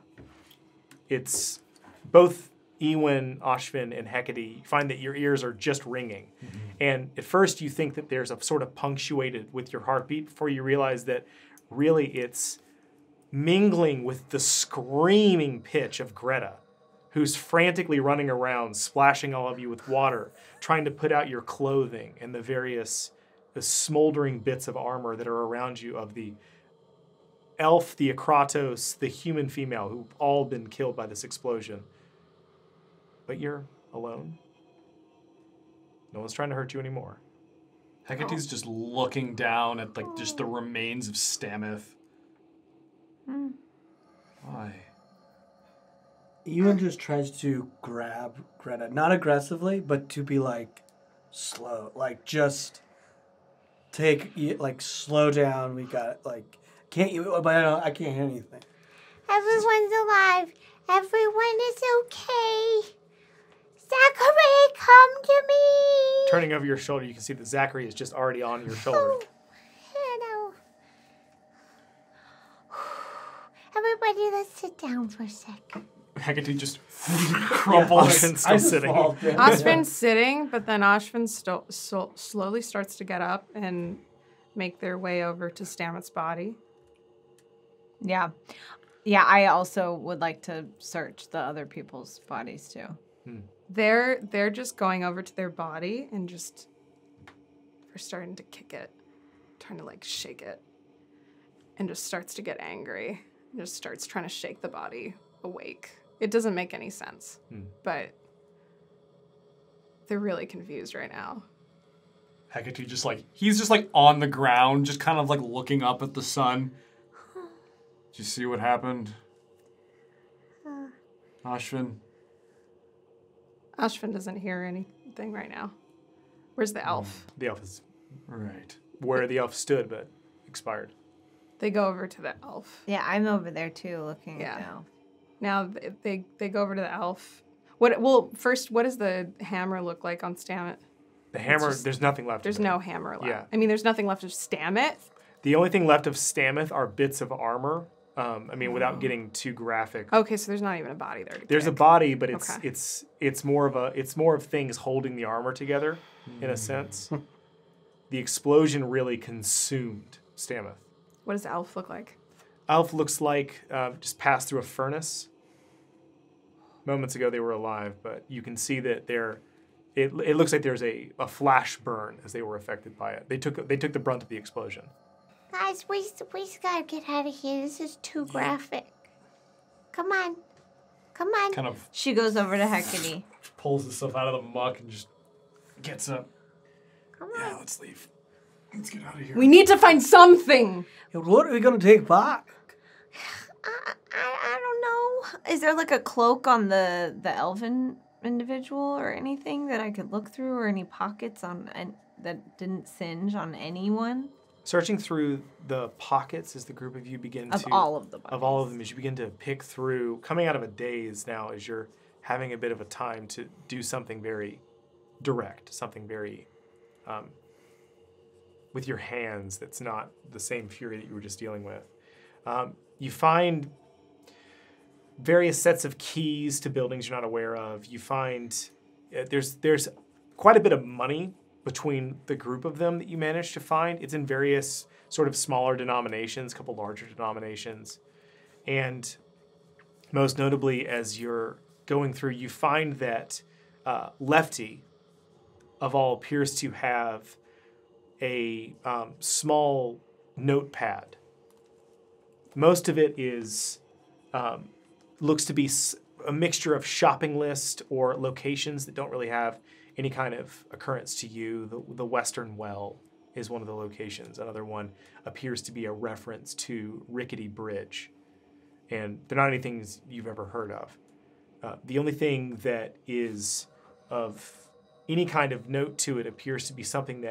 It's both Iwin, Ashvin, and Hecate. You find that your ears are just ringing. Mm-hmm. And at first you think that there's a sort of punctuated with your heartbeat before you realize that really it's mingling with the screaming pitch of Greta, who's frantically running around, splashing all of you with water, trying to put out your clothing and the smoldering bits of armor that are around you of the elf, the Akratos, the human female, who've all been killed by this explosion. But you're alone. No one's trying to hurt you anymore. Hecate's just looking down at like just the remains of Stameth. Why? Ewan just tries to grab Greta, not aggressively, but to be like slow, like just slow down. We got like can't you? But I can't hear anything. Everyone's alive. Everyone is okay. Zachary, come to me. Turning over your shoulder, you can see that Zachary is just already on your shoulder. Hello. Everybody, let's sit down for a sec. Hecate just crumples. Ashvin's still sitting. Ashvin's sitting, but then Ashvin slowly starts to get up and make their way over to Stameth's body. Yeah. Yeah, I also would like to search the other people's bodies too. They're just going over to their body and just they're starting to kick it, trying to like shake it, and just starts to get angry. And just starts trying to shake the body awake. It doesn't make any sense, but they're really confused right now. Hecate he's just like on the ground, just kind of like looking up at the sun. Did you see what happened? Ashvin? Ashvin doesn't hear anything right now. Where's the elf? The elf is Right. where the elf stood, but expired. They go over to the elf. Yeah, I'm over there too, looking Yeah. at the elf. Now they go over to the elf. First, what does the hammer look like on Stameth? The hammer, there's nothing left. There's of it. no hammer left. Yeah. I mean, there's nothing left of Stameth. The only thing left of Stameth are bits of armor. Without getting too graphic. Okay, so there's not even a body there. There's a body, but Okay. it's more of things holding the armor together, in a sense. The explosion really consumed Stameth. What does the elf look like? Elf looks like just passed through a furnace. Moments ago they were alive, but you can see that it looks like there's a flash burn as they were affected by it. They took the brunt of the explosion. Guys, we gotta get out of here. This is too graphic. Come on. Come on. Kind of She goes over to Hecate. pulls himself out of the muck and just gets up. Come on. Yeah, let's leave. Let's get out of here. We need to find something. What are we gonna take back? I don't know. Is there like a cloak on the elven individual or anything that I could look through, or any pockets that didn't singe on anyone? Searching through the pockets as the group of you begin Of to... all of the bodies. Of all of them, as you begin to pick through, coming out of a daze now, as you're having a bit of a time to do something very direct, something very with your hands that's not the same fury that you were just dealing with. You find various sets of keys to buildings you're not aware of. You find there's quite a bit of money between the group of them that you managed to find. It's in various sort of smaller denominations, a couple larger denominations. And most notably, as you're going through, you find that Lefty, of all, appears to have a small notepad. Most of it is looks to be a mixture of shopping list or locations that don't really have any kind of occurrence to you. The Western Well is one of the locations. Another one appears to be a reference to Rickety Bridge. And they're not anything you've ever heard of. The only thing that is of any kind of note to it appears to be something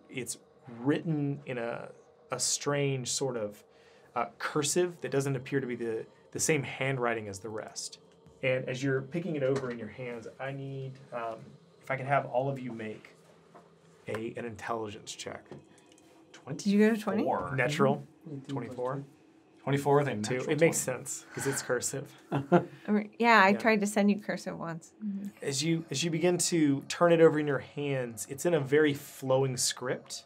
it's written in a strange sort of cursive that doesn't appear to be the same handwriting as the rest. And as you're picking it over in your hands, I need, if I can have all of you make an intelligence check. 20. Did you go to 20? Natural, 24. 24 with a natural 2. It makes sense because it's cursive. I tried to send you cursive once. As you begin to turn it over in your hands, it's in a very flowing script,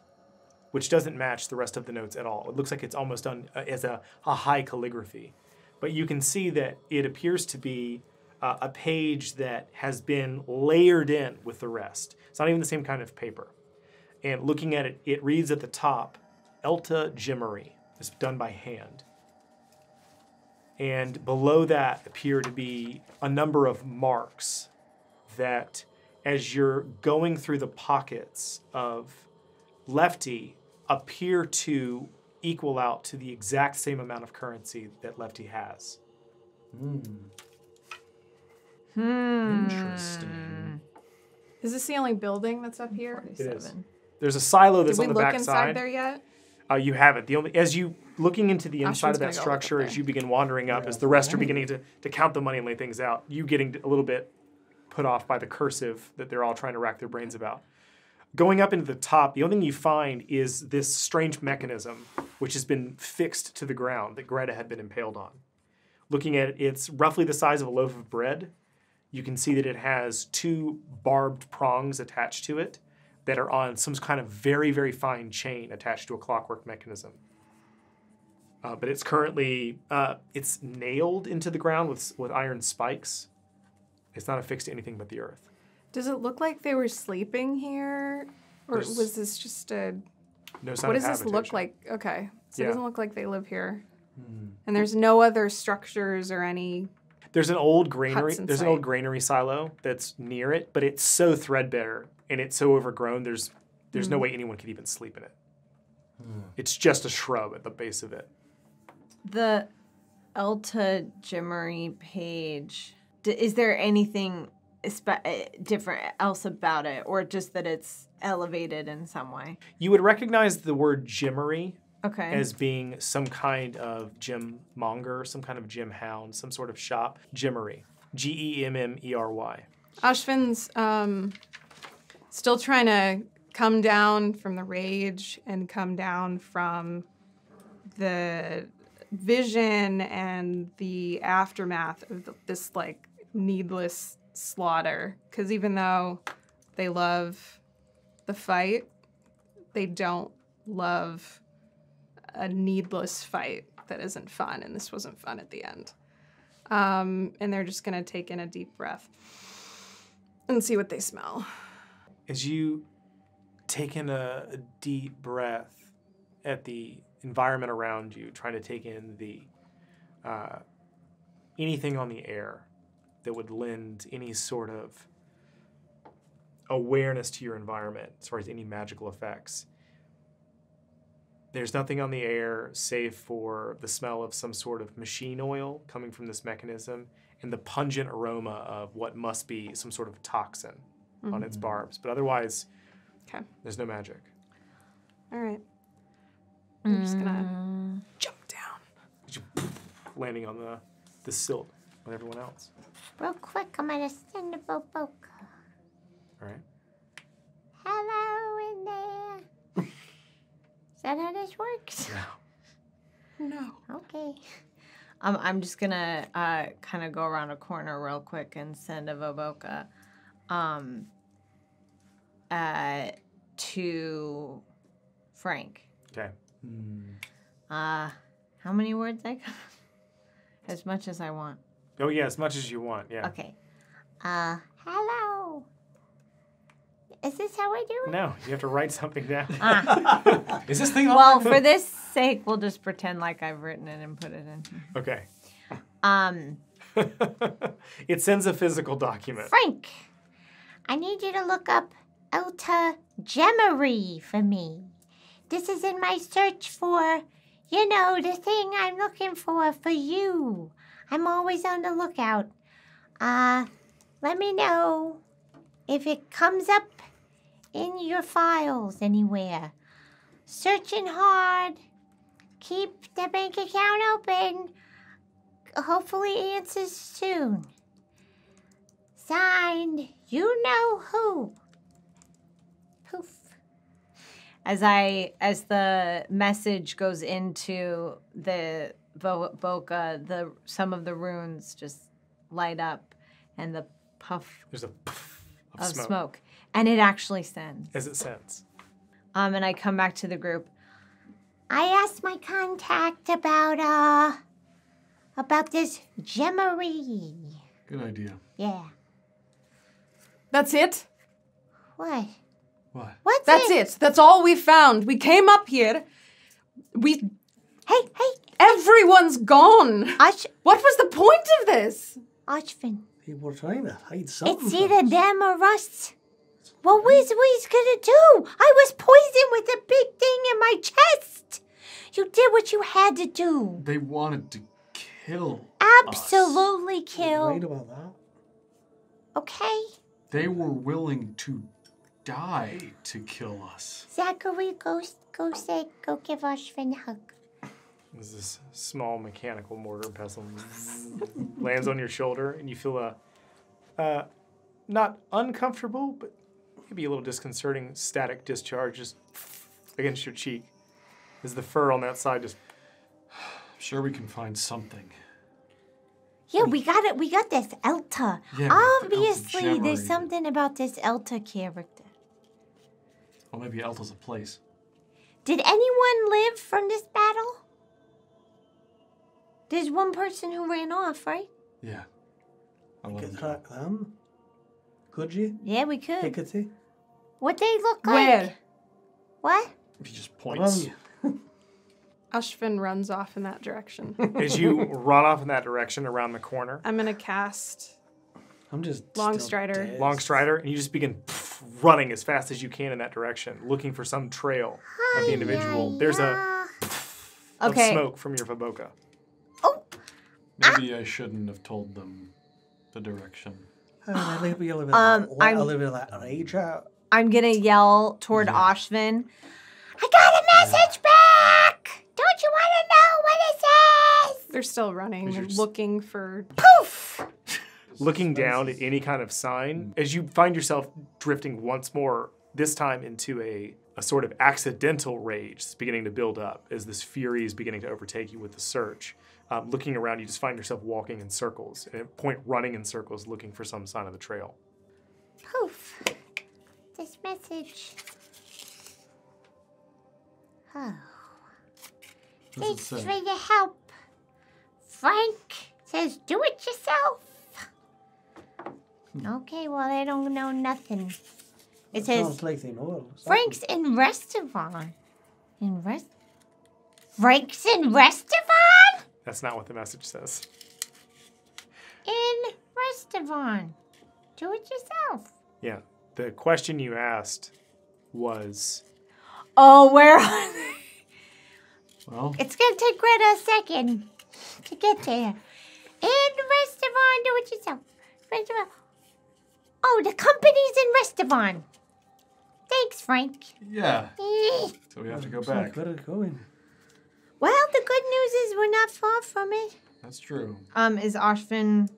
which doesn't match the rest of the notes at all. It looks like it's almost done as a high calligraphy. But you can see that it appears to be a page that has been layered in with the rest. It's not even the same kind of paper. And looking at it, it reads at the top, Elta Jimmery. It's done by hand. And below that appear to be a number of marks that, as you're going through the pockets of Lefty, appear to equal out to the exact same amount of currency that Lefty has. Interesting. Is this the only building that's up here? It is. There's a silo that's Did we on the look back inside side. there yet? You haven't. As you looking into the inside Ashvin's of that gonna go structure, look up as there. you begin wandering up, as the rest are beginning to count the money and lay things out, you getting a little bit put off by the cursive that they're all trying to rack their brains about. Going up into the top, the only thing you find is this strange mechanism which has been fixed to the ground that Greta had been impaled on. Looking at it, it's roughly the size of a loaf of bread. You can see that it has 2 barbed prongs attached to it that are on some kind of very, very fine chain attached to a clockwork mechanism. But it's currently, it's nailed into the ground with iron spikes. It's not affixed to anything but the earth. Does it look like they were sleeping here? Or was this just a... No sign What of does this look habitation. like? Okay. So Yeah. it doesn't look like they live here. And there's no other structures or any... There's an old granary. Huts in There's an sight. old granary silo that's near it, but it's so threadbare and it's so overgrown. There's no way anyone could even sleep in it. It's just a shrub at the base of it. The Elta Jimmery page, is there anything different else about it, or just that it's elevated in some way? You would recognize the word Jimmery Okay. as being some kind of gem monger, some kind of gem hound, some sort of shop. Jimmery. Gemmery. Ashvin's still trying to come down from the rage and come down from the vision and the aftermath of this, like, needless slaughter. Because even though they love the fight, they don't love a needless fight that isn't fun, and this wasn't fun at the end. And they're just going to take in a deep breath and see what they smell. As you take in a deep breath at the environment around you, trying to take in the anything on the air that would lend any sort of awareness to your environment as far as any magical effects, there's nothing on the air save for the smell of some sort of machine oil coming from this mechanism and the pungent aroma of what must be some sort of toxin on its barbs. But otherwise, Okay. there's no magic. All right. I'm just going to jump down. Landing on the silt with everyone else. Real quick, I'm gonna send a book. All right. hello in there. Is that how this works? No. Okay. I'm just gonna kind of go around a corner real quick and send a Voboka to Frank. Okay. How many words I got? As much as I want. Oh, yeah, as much as you want, yeah. Okay. Hello. Is this how I do it? No, you have to write something down. Is this thing on? Well, for this sake, we'll just pretend like I've written it and put it in here. Okay. It sends a physical document. Frank, I need you to look up Elta Gemery for me. This is in my search for, the thing I'm looking for you. I'm always on the lookout. Let me know if it comes up in your files anywhere. Searching hard. Keep the bank account open. Hopefully answers soon. Signed, you know who. Poof. As the message goes into the Boca, some of the runes just light up, and the puff There's a puff of smoke. smoke, and it actually sends. As it sends. And I come back to the group. I asked my contact about this Gemery. Good idea. Yeah. That's it? What? What? What's That's it. That's all we found. We came up here. Hey, Everyone's gone. What was the point of this? Ashvin. People were trying to hide something. It's from either us. them or us. What was we gonna do? I was poisoned with a big thing in my chest. You did what you had to do. They wanted to kill Absolutely kill. Right about that. Okay? They were willing to die to kill us. Zachary, go give Ashvin a hug. There's this small mechanical mortar and pestle lands on your shoulder, and you feel a not uncomfortable, but maybe a little disconcerting static discharge just against your cheek as the fur on that side just... I'm sure we can find something. Yeah, we got it. We got this Elta. Yeah, Obviously, Elta there's Gemery. something about this Elta character. Or maybe Elta's a place. Did anyone live from this battle? There's one person who ran off, right? Yeah. I You love could them. track them. Could you? Yeah, we could. Hecate? What they look like? Where? What? He just points. Ashvin runs off in that direction. As you run off in that direction around the corner, I'm gonna cast. I'm just Long still Strider. dead. long strider, and you just begin running as fast as you can in that direction, looking for some trail of the individual. There's a of Okay. smoke from your Vaboka. Maybe I shouldn't have told them the direction. A little bit of that rage out. I'm gonna yell toward Ashvin. I got a message back! Don't you want to know what it says? They're still running, looking for. Poof! Looking down at any kind of sign, as you find yourself drifting once more, this time into a sort of accidental rage that's beginning to build up as this fury is beginning to overtake you with the search. Looking around, you just find yourself walking in circles, and at a point running in circles looking for some sign of the trail. Poof. This message. Oh. What does Thanks it for say? your help. Frank says do it yourself. Okay, well, they don't know nothing. It says Sounds like they know it. Frank's in Restaurant. Frank's in Restaurant? That's not what the message says. In Restaurant. Do it yourself. Yeah. The question you asked was, Oh, where are they? Well, It's going to take Greta a second to get there. In Restaurant, do it yourself. Restaurant. Oh, the company's in Restaurant. Thanks, Frank. yeah. Eh. So we have to go So back. good at going. Well, the good news is we're not far from it. That's true. Is Ashvin?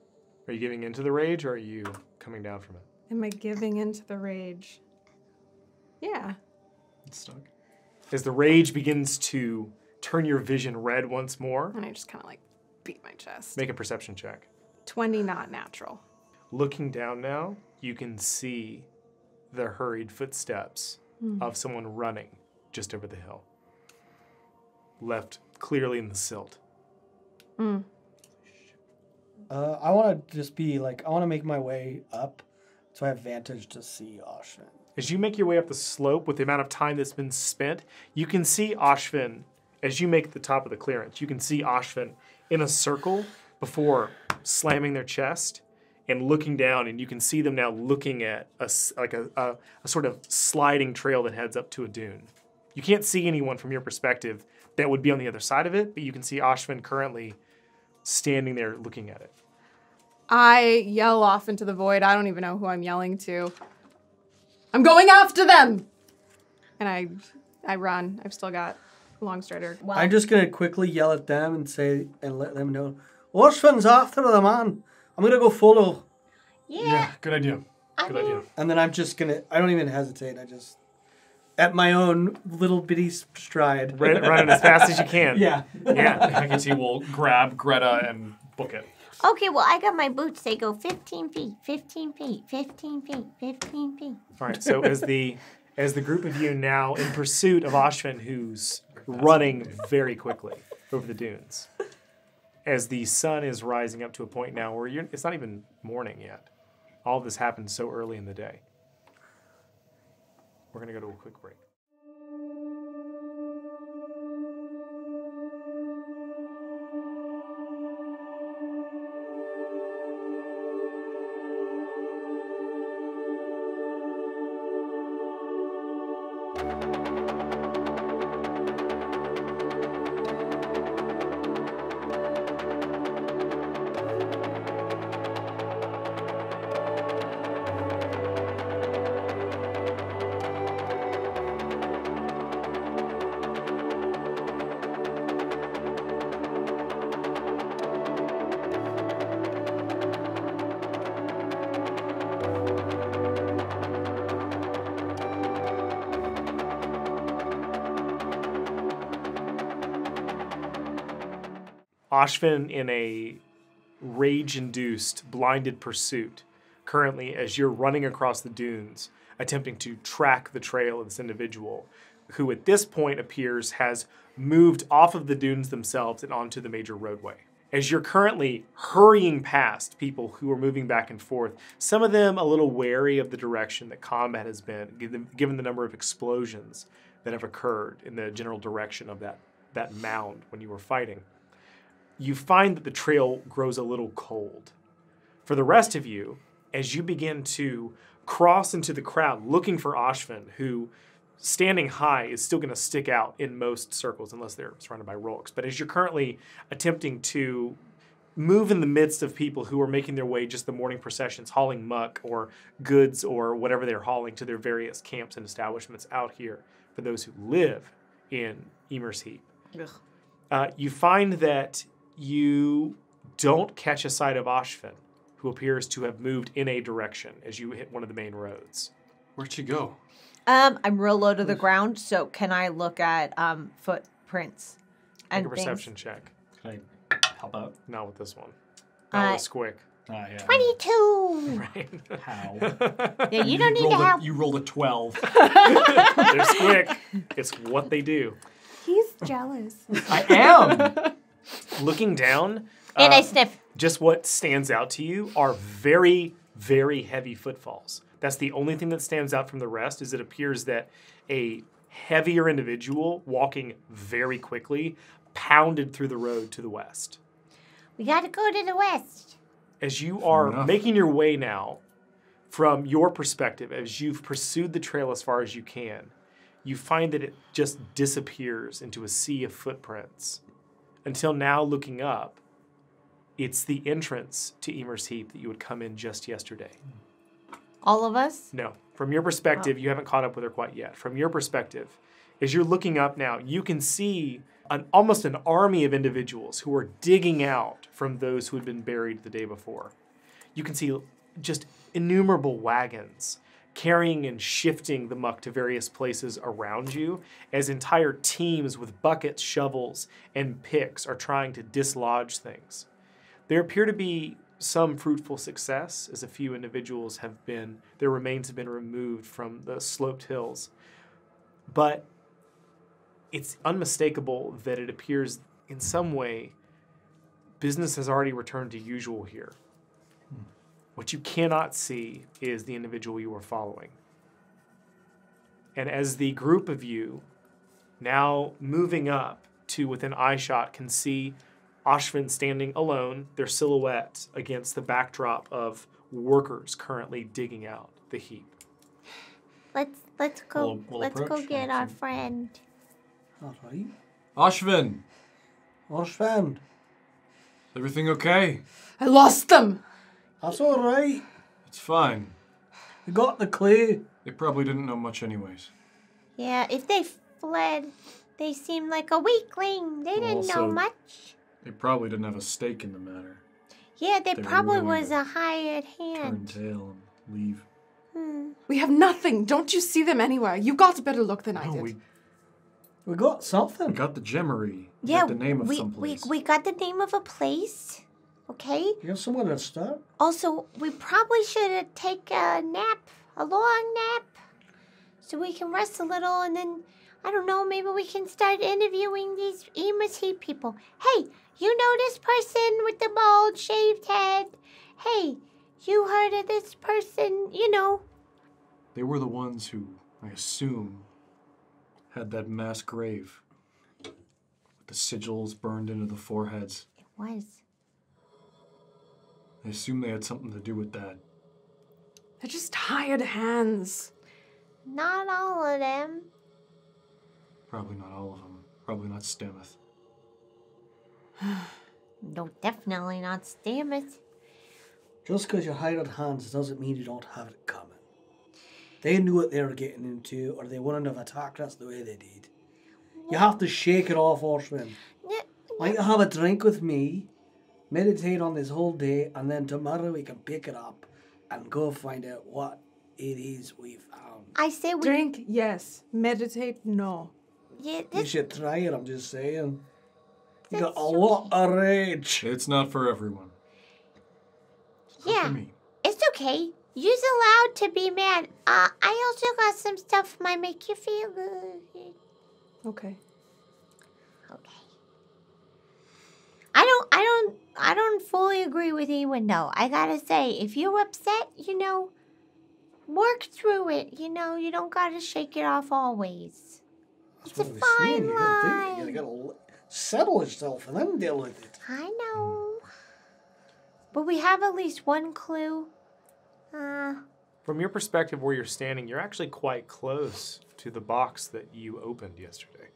are you giving into the rage or are you coming down from it? Am I giving into the rage? Yeah. It's stuck. As the rage begins to turn your vision red once more, And I just kind of like beat my chest. make a perception check. 20 not natural. Looking down now, you can see the hurried footsteps of someone running just over the hill. Left clearly in the silt. I want to just be like, I want to make my way up so I have vantage to see Ashvin. As you make your way up the slope with the amount of time that's been spent, you can see Ashvin, as you make the top of the clearance, you can see Ashvin in a circle before slamming their chest and looking down, and you can see them now looking at a sort of sliding trail that heads up to a dune. You can't see anyone from your perspective that would be on the other side of it, but you can see Ashvin currently standing there looking at it. I yell off into the void. I don't even know who I'm yelling to. I'm going after them! And I run. I've still got a long strider. Well, I'm just going to quickly yell at them and say, and let them know, Ashvin's after the man. I'm going to go follow. yeah. Good idea. Good idea. And then I'm just going to, I don't even hesitate. I just, at my own little bitty stride. Running as fast as you can. Yeah. Yeah. Hecate will grab Greta and book it. Okay, well, I got my boots. They go 15 feet, 15 feet, 15 feet, 15 feet. All right, so as the group of you now in pursuit of Ashvin, who's running very quickly over the dunes, as the sun is rising up to a point now where it's not even morning yet. All of this happened so early in the day. We're going to go to a quick break. Ashvin in a rage-induced, blinded pursuit, currently as you're running across the dunes, attempting to track the trail of this individual, who at this point appears has moved off of the dunes themselves and onto the major roadway. As you're currently hurrying past people who are moving back and forth, some of them a little wary of the direction that combat has been, given the number of explosions that have occurred in the general direction of that mound when you were fighting, you find that the trail grows a little cold. For the rest of you, as you begin to cross into the crowd looking for Ashvin, who, standing high, is still going to stick out in most circles unless they're surrounded by rolks. But as you're currently attempting to move in the midst of people who are making their way just the morning processions, hauling muck or goods or whatever they're hauling to their various camps and establishments out here for those who live in Emer's Heap, you find that you don't catch a sight of Ashvin, who appears to have moved in a direction as you hit one of the main roads. Where'd she go? I'm real low to the ground, so can I look at footprints and Make a perception check. Can I help out? Not with this one. Not with Squick. Yeah. 22. Right. How? Yeah, you don't need to help. You rolled a 12. They're Squick. It's what they do. He's jealous. I am. Looking down, And I sniff. just what stands out to you are very, very heavy footfalls. That's the only thing that stands out from the rest, is it appears that a heavier individual walking very quickly pounded through the road to the west. We got to go to the west. As you are enough. making your way now, from your perspective, as you've pursued the trail as far as you can, you find that it just disappears into a sea of footprints. Until now, looking up, it's the entrance to Emer's Heap that you had come in just yesterday. All of us? No. From your perspective, you haven't caught up with her quite yet. From your perspective, as you're looking up now, you can see almost an army of individuals who are digging out from those who had been buried the day before. You can see just innumerable wagons carrying and shifting the muck to various places around you as entire teams with buckets, shovels, and picks are trying to dislodge things. There appear to be some fruitful success as a few individuals their remains have been removed from the sloped hills. But it's unmistakable that it appears in some way business has already returned to usual here. What you cannot see is the individual you are following. And as the group of you, now moving up to within eyeshot, can see Ashvin standing alone, their silhouette against the backdrop of workers currently digging out the heap. Let's go. We'll let's go approach. get our friend. All right. Ashvin, Ashvin. everything okay? I lost them. That's all right. It's fine. We got the clay. They probably didn't know much anyways. Yeah, if they fled, they seemed like a weakling. They didn't know Also- much. They probably didn't have a stake in the matter. Yeah, they they were probably willing was to a hired Turn hand. tail and leave. We have nothing. Don't you see them anywhere? You got a better look than I No, did. We got we something. got the gemmery. We Yeah, got the name of we someplace. got the name of a place. Okay. You have somewhere to start. Also, we probably should take a nap, a long nap, so we can rest a little, and then I don't know, maybe we can start interviewing these Amos people. Hey, you know this person with the bald, shaved head? Hey, you heard of this person? You know. They were the ones who, I assume, had that mass grave with the sigils burned into the foreheads. It was. I assume they had something to do with that. They're just hired hands. Not all of them. Probably not all of them. Probably not Stameth. No, definitely not Stamets. Just because you're hired hands doesn't mean you don't have it coming. They knew what they were getting into, or they wouldn't have attacked us the way they did. You have to shake it off, Ashvin. Why don't you have a drink with me, meditate on this whole day, and then tomorrow we can pick it up and go find out what it is we found. I say we... Drink, yes. Meditate, no. Yeah, You this, should try it, I'm just saying. You got That's a lot of rage. It's not for everyone. It's not yeah. for me. It's okay. You're allowed to be mad. I also got some stuff might make you feel good. Okay. Okay. I don't fully agree with Iwin though. I gotta say, if you're upset, work through it. You don't gotta shake it off always. It's a That's what I was saying. fine You gotta do it. line. You gotta settle yourself and then deal with it. I know. But we have at least one clue. From your perspective where you're standing, you're actually quite close to the box that you opened yesterday.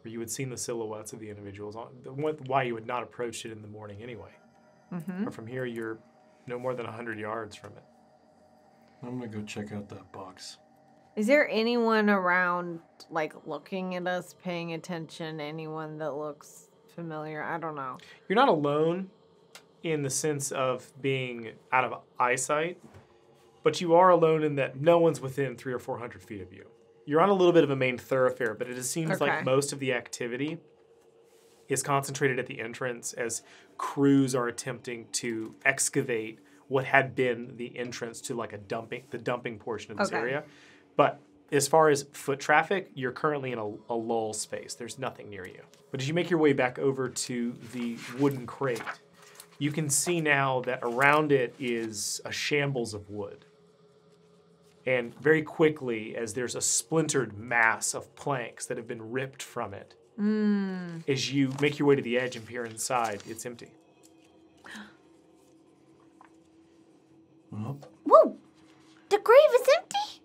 Where you had seen the silhouettes of the individuals, why you had not approached it in the morning anyway. Mm-hmm. But from here, you're no more than 100 yards from it. I'm gonna go check out that box. Is there anyone around, like, looking at us, paying attention? Anyone that looks familiar? I don't know. You're not alone in the sense of being out of eyesight, but you are alone in that no one's within 300 or 400 feet of you. You're on a little bit of a main thoroughfare, but it just seems Okay. like most of the activity is concentrated at the entrance as crews are attempting to excavate what had been the entrance to like the dumping portion of this Okay. area. But as far as foot traffic, you're currently in a lull space. There's nothing near you. But as you make your way back over to the wooden crate, you can see now that around it is a shambles of wood. And very quickly, as there's a splintered mass of planks that have been ripped from it, as you make your way to the edge and peer inside, it's empty. Well, Whoa! The grave is empty?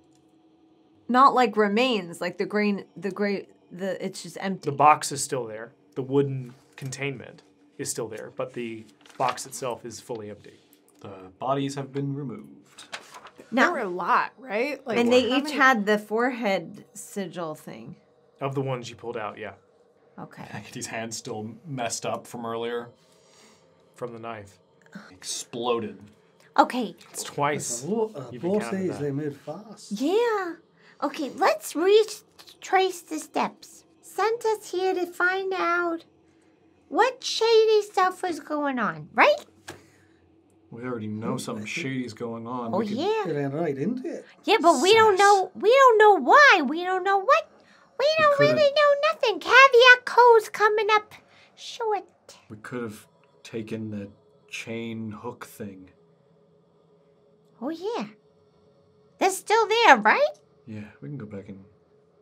Not like remains, like it's just empty. The box is still there. The wooden containment is still there, but the box itself is fully empty. the bodies have been removed. There were a lot, right? Like, And they how each many- had the forehead sigil thing. Of the ones you pulled out, yeah, Okay. Hecate's hand still messed up from earlier. from the knife. Exploded. Okay. It's twice. You've Both encountered days that. they move fast. Yeah. Okay, let's retrace the steps. Sent us here to find out what shady stuff was going on, right? We already know something shady's going on. Oh, We could- yeah. It ain't right, isn't it? Yeah, but we don't know why. We don't know what. We don't could've- really know nothing. Caveat code's coming up short. We could have taken the chain hook thing. Oh, yeah. They're still there, right? Yeah, we can go back and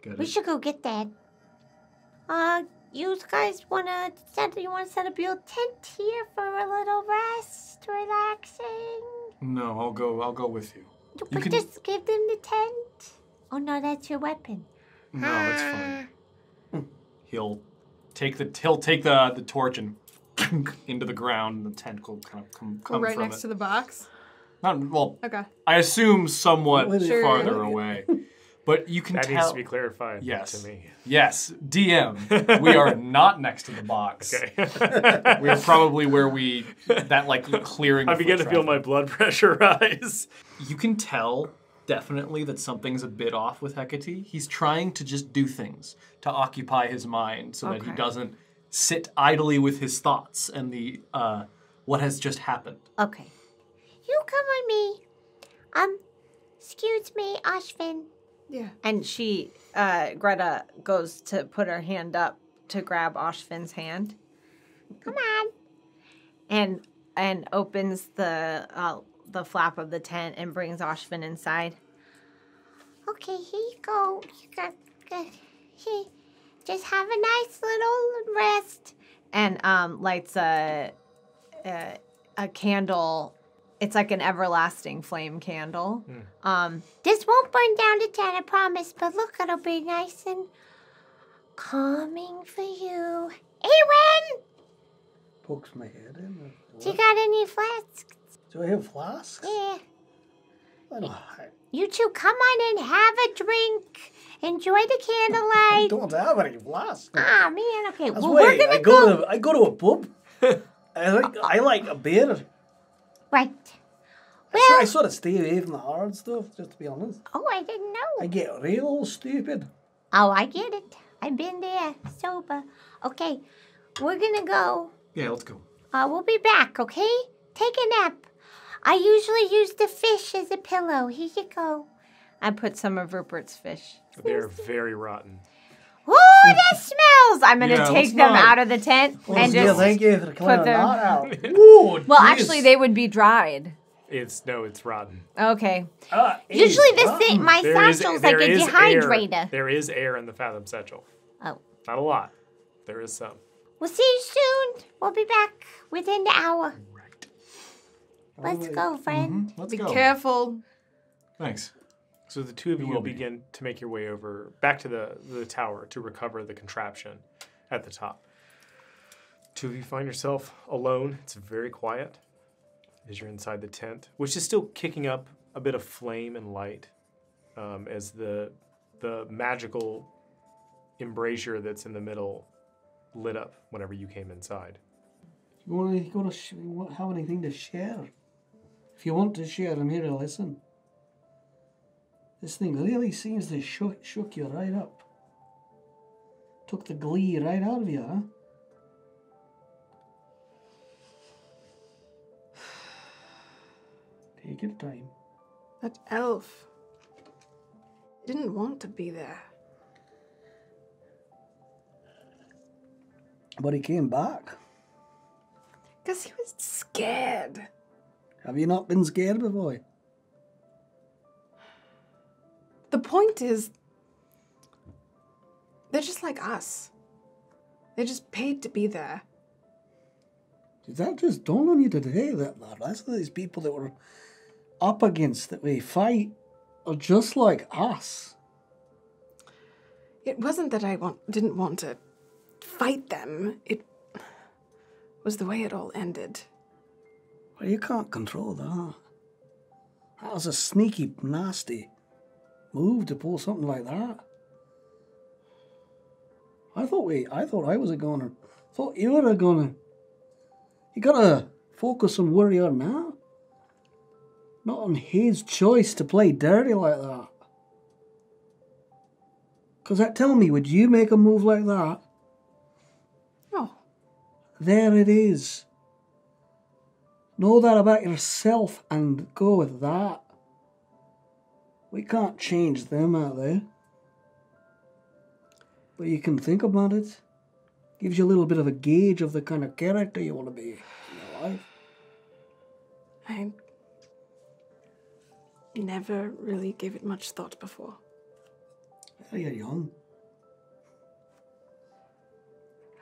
get We it. should go get that. You guys wanna set up your tent here for a little rest, relaxing? No, I'll go with you. But can- just give them the tent. Oh no, that's your weapon. No, it's fine. He'll take the torch and into the ground, and the tent will kind of come right from next it. to the box. Not well. Okay. I assume somewhat Sure. farther away, but you can That tell. needs to be clarified Yes. to me. Yes, DM. We are not next to the box. Okay. We're probably where that clearing. I of begin foot to feel my traffic. blood pressure rise. You can tell definitely that something's a bit off with Hecate. He's trying to just do things to occupy his mind so that he Okay. doesn't sit idly with his thoughts and the what has just happened. Okay. You come with me. Excuse me, Ashvin. Yeah. And Greta goes to put her hand up to grab Ashvin's hand. Come on. And opens the flap of the tent and brings Ashvin inside. Okay, here you go. You got here. Just have a nice little rest. And lights a candle. It's like an everlasting flame candle. This won't burn down the tent, I promise. But look, it'll be nice and calming for you. Iwin, Pokes my head in. do you got any flasks? Do I have flasks? Yeah. I don't, You two, come on in, have a drink, enjoy the I candlelight. don't have any flasks. Ah, man. Okay. That's Well, why we're gonna go. I go to a pub. I like a beer. Right. I Well. sort of stay away from the hard stuff, just to be honest. Oh, I didn't I know. get real stupid. Oh, I get it. I've been there, sober. Okay, we're gonna go. Yeah, let's go. We'll be back. Okay. Take a nap. I usually use the fish as a pillow. Here you go. I put some of Rupert's fish. They're very rotten. Ooh, that smells! I'm gonna Yeah, take let's them not- out of the tent and yeah, just. thank you for clearing put that them- out. Ooh, Well, actually, they would be dried. It's rotten. Okay. Usually, my There is- satchel's like there a is dehydrator. Air. There is air in the Fathom satchel. Oh. Not a lot. There is some. We'll see you soon. We'll be back within the hour. Let's go, friend. Let's Be go. careful. Thanks. So the two of you will will be. begin to make your way over back to the tower to recover the contraption at the top. Two of you find yourself alone. It's very quiet as you're inside the tent, which is still kicking up a bit of flame and light as the magical embrasure that's in the middle lit up whenever you came inside. You want to have anything to share? If you want to share, I'm here to listen. This thing really seems to shook you right up. Took the glee right out of you, huh? Take your time. That elf didn't want to be there. But he came back. Because he was scared. Have you not been scared before? The point is, they're just like us. They just paid to be there. Did that just dawn on you today that the rest of these people that we're up against that we fight are just like us? It wasn't that I didn't want to fight them. It was the way it all ended. Well, you can't control that. That was a sneaky, nasty move to pull something like that. I thought I was a goner. Thought you were a goner. You gotta focus on where you are now. Not on his choice to play dirty like that. Because tell me, would you make a move like that? Oh, There it is. Know that about yourself and go with that. We can't change them out there. But you can think about it. Gives you a little bit of a gauge of the kind of character you want to be in your life. I never really gave it much thought before. Well, you're young.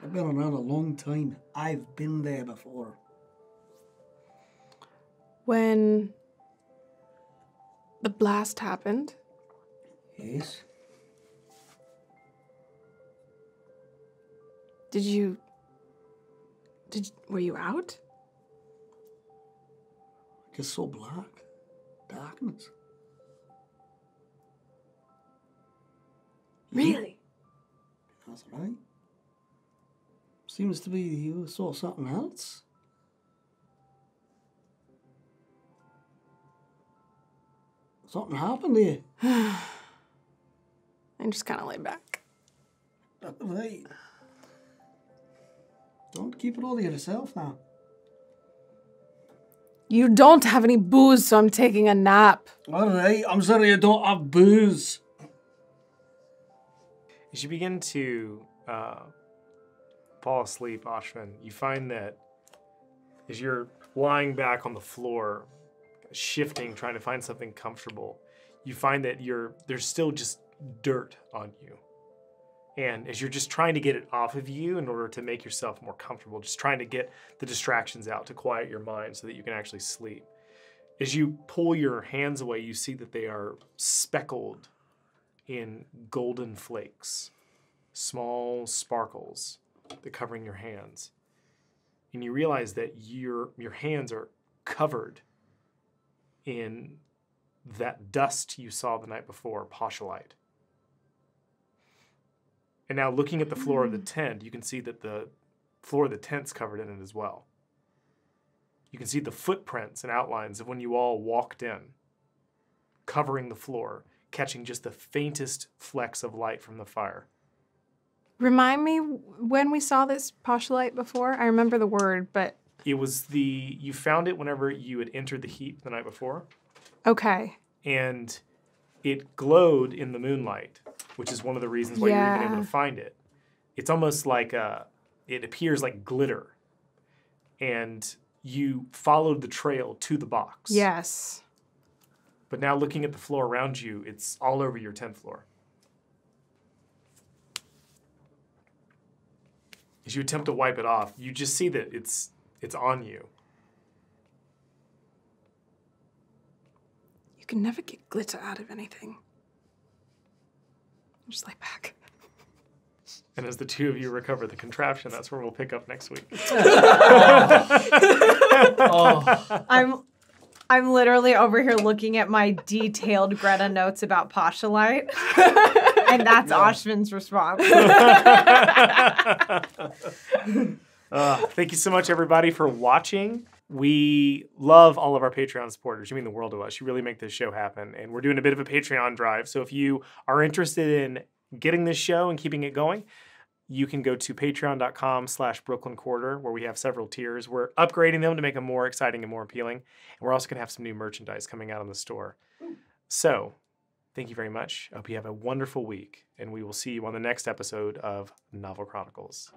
I've been around a long time. I've been there before. When the blast happened, Yes. were you out? Just so black. Darkness. Really? That's right. Seems to be you saw something else. Something happened to you. I just kind of lay back. Right. Don't keep it all to yourself now. You don't have any booze, so I'm taking a nap. All right, I'm sorry you don't have booze. As you begin to fall asleep, Ashvin, you find that as you're lying back on the floor, shifting, trying to find something comfortable, you find that there's still just dirt on you. And as you're just trying to get it off of you in order to make yourself more comfortable, just trying to get the distractions out to quiet your mind so that you can actually sleep. As you pull your hands away, you see that they are speckled in golden flakes, small sparkles that covering your hands. And you realize that your hands are covered in that dust you saw the night before, postulite. And now looking at the floor of the tent, you can see that the floor of the tent's covered in it as well. You can see the footprints and outlines of when you all walked in, covering the floor, catching just the faintest flecks of light from the fire. Remind me when we saw this postulite before? I remember the word, but... You found it whenever you had entered the heat the night before. Okay. And it glowed in the moonlight, which is one of the reasons why you're even able to find it. It's almost like it appears like glitter. And you followed the trail to the box. Yes. But now looking at the floor around you, it's all over your tent floor. As you attempt to wipe it off, you just see that it's on you. You can never get glitter out of anything. Just lay back. And as the two of you recover the contraption, that's where we'll pick up next week. I'm literally over here looking at my detailed Greta notes about postulite. And that's Ashvin's response. Thank you so much, everybody, for watching. We love all of our Patreon supporters. You mean the world to us. You really make this show happen. And we're doing a bit of a Patreon drive. So if you are interested in getting this show and keeping it going, you can go to patreon.com/BrooklynQuarter, where we have several tiers. We're upgrading them to make them more exciting and more appealing. And we're also going to have some new merchandise coming out on the store. So thank you very much. I hope you have a wonderful week. And we will see you on the next episode of Novel Chronicles.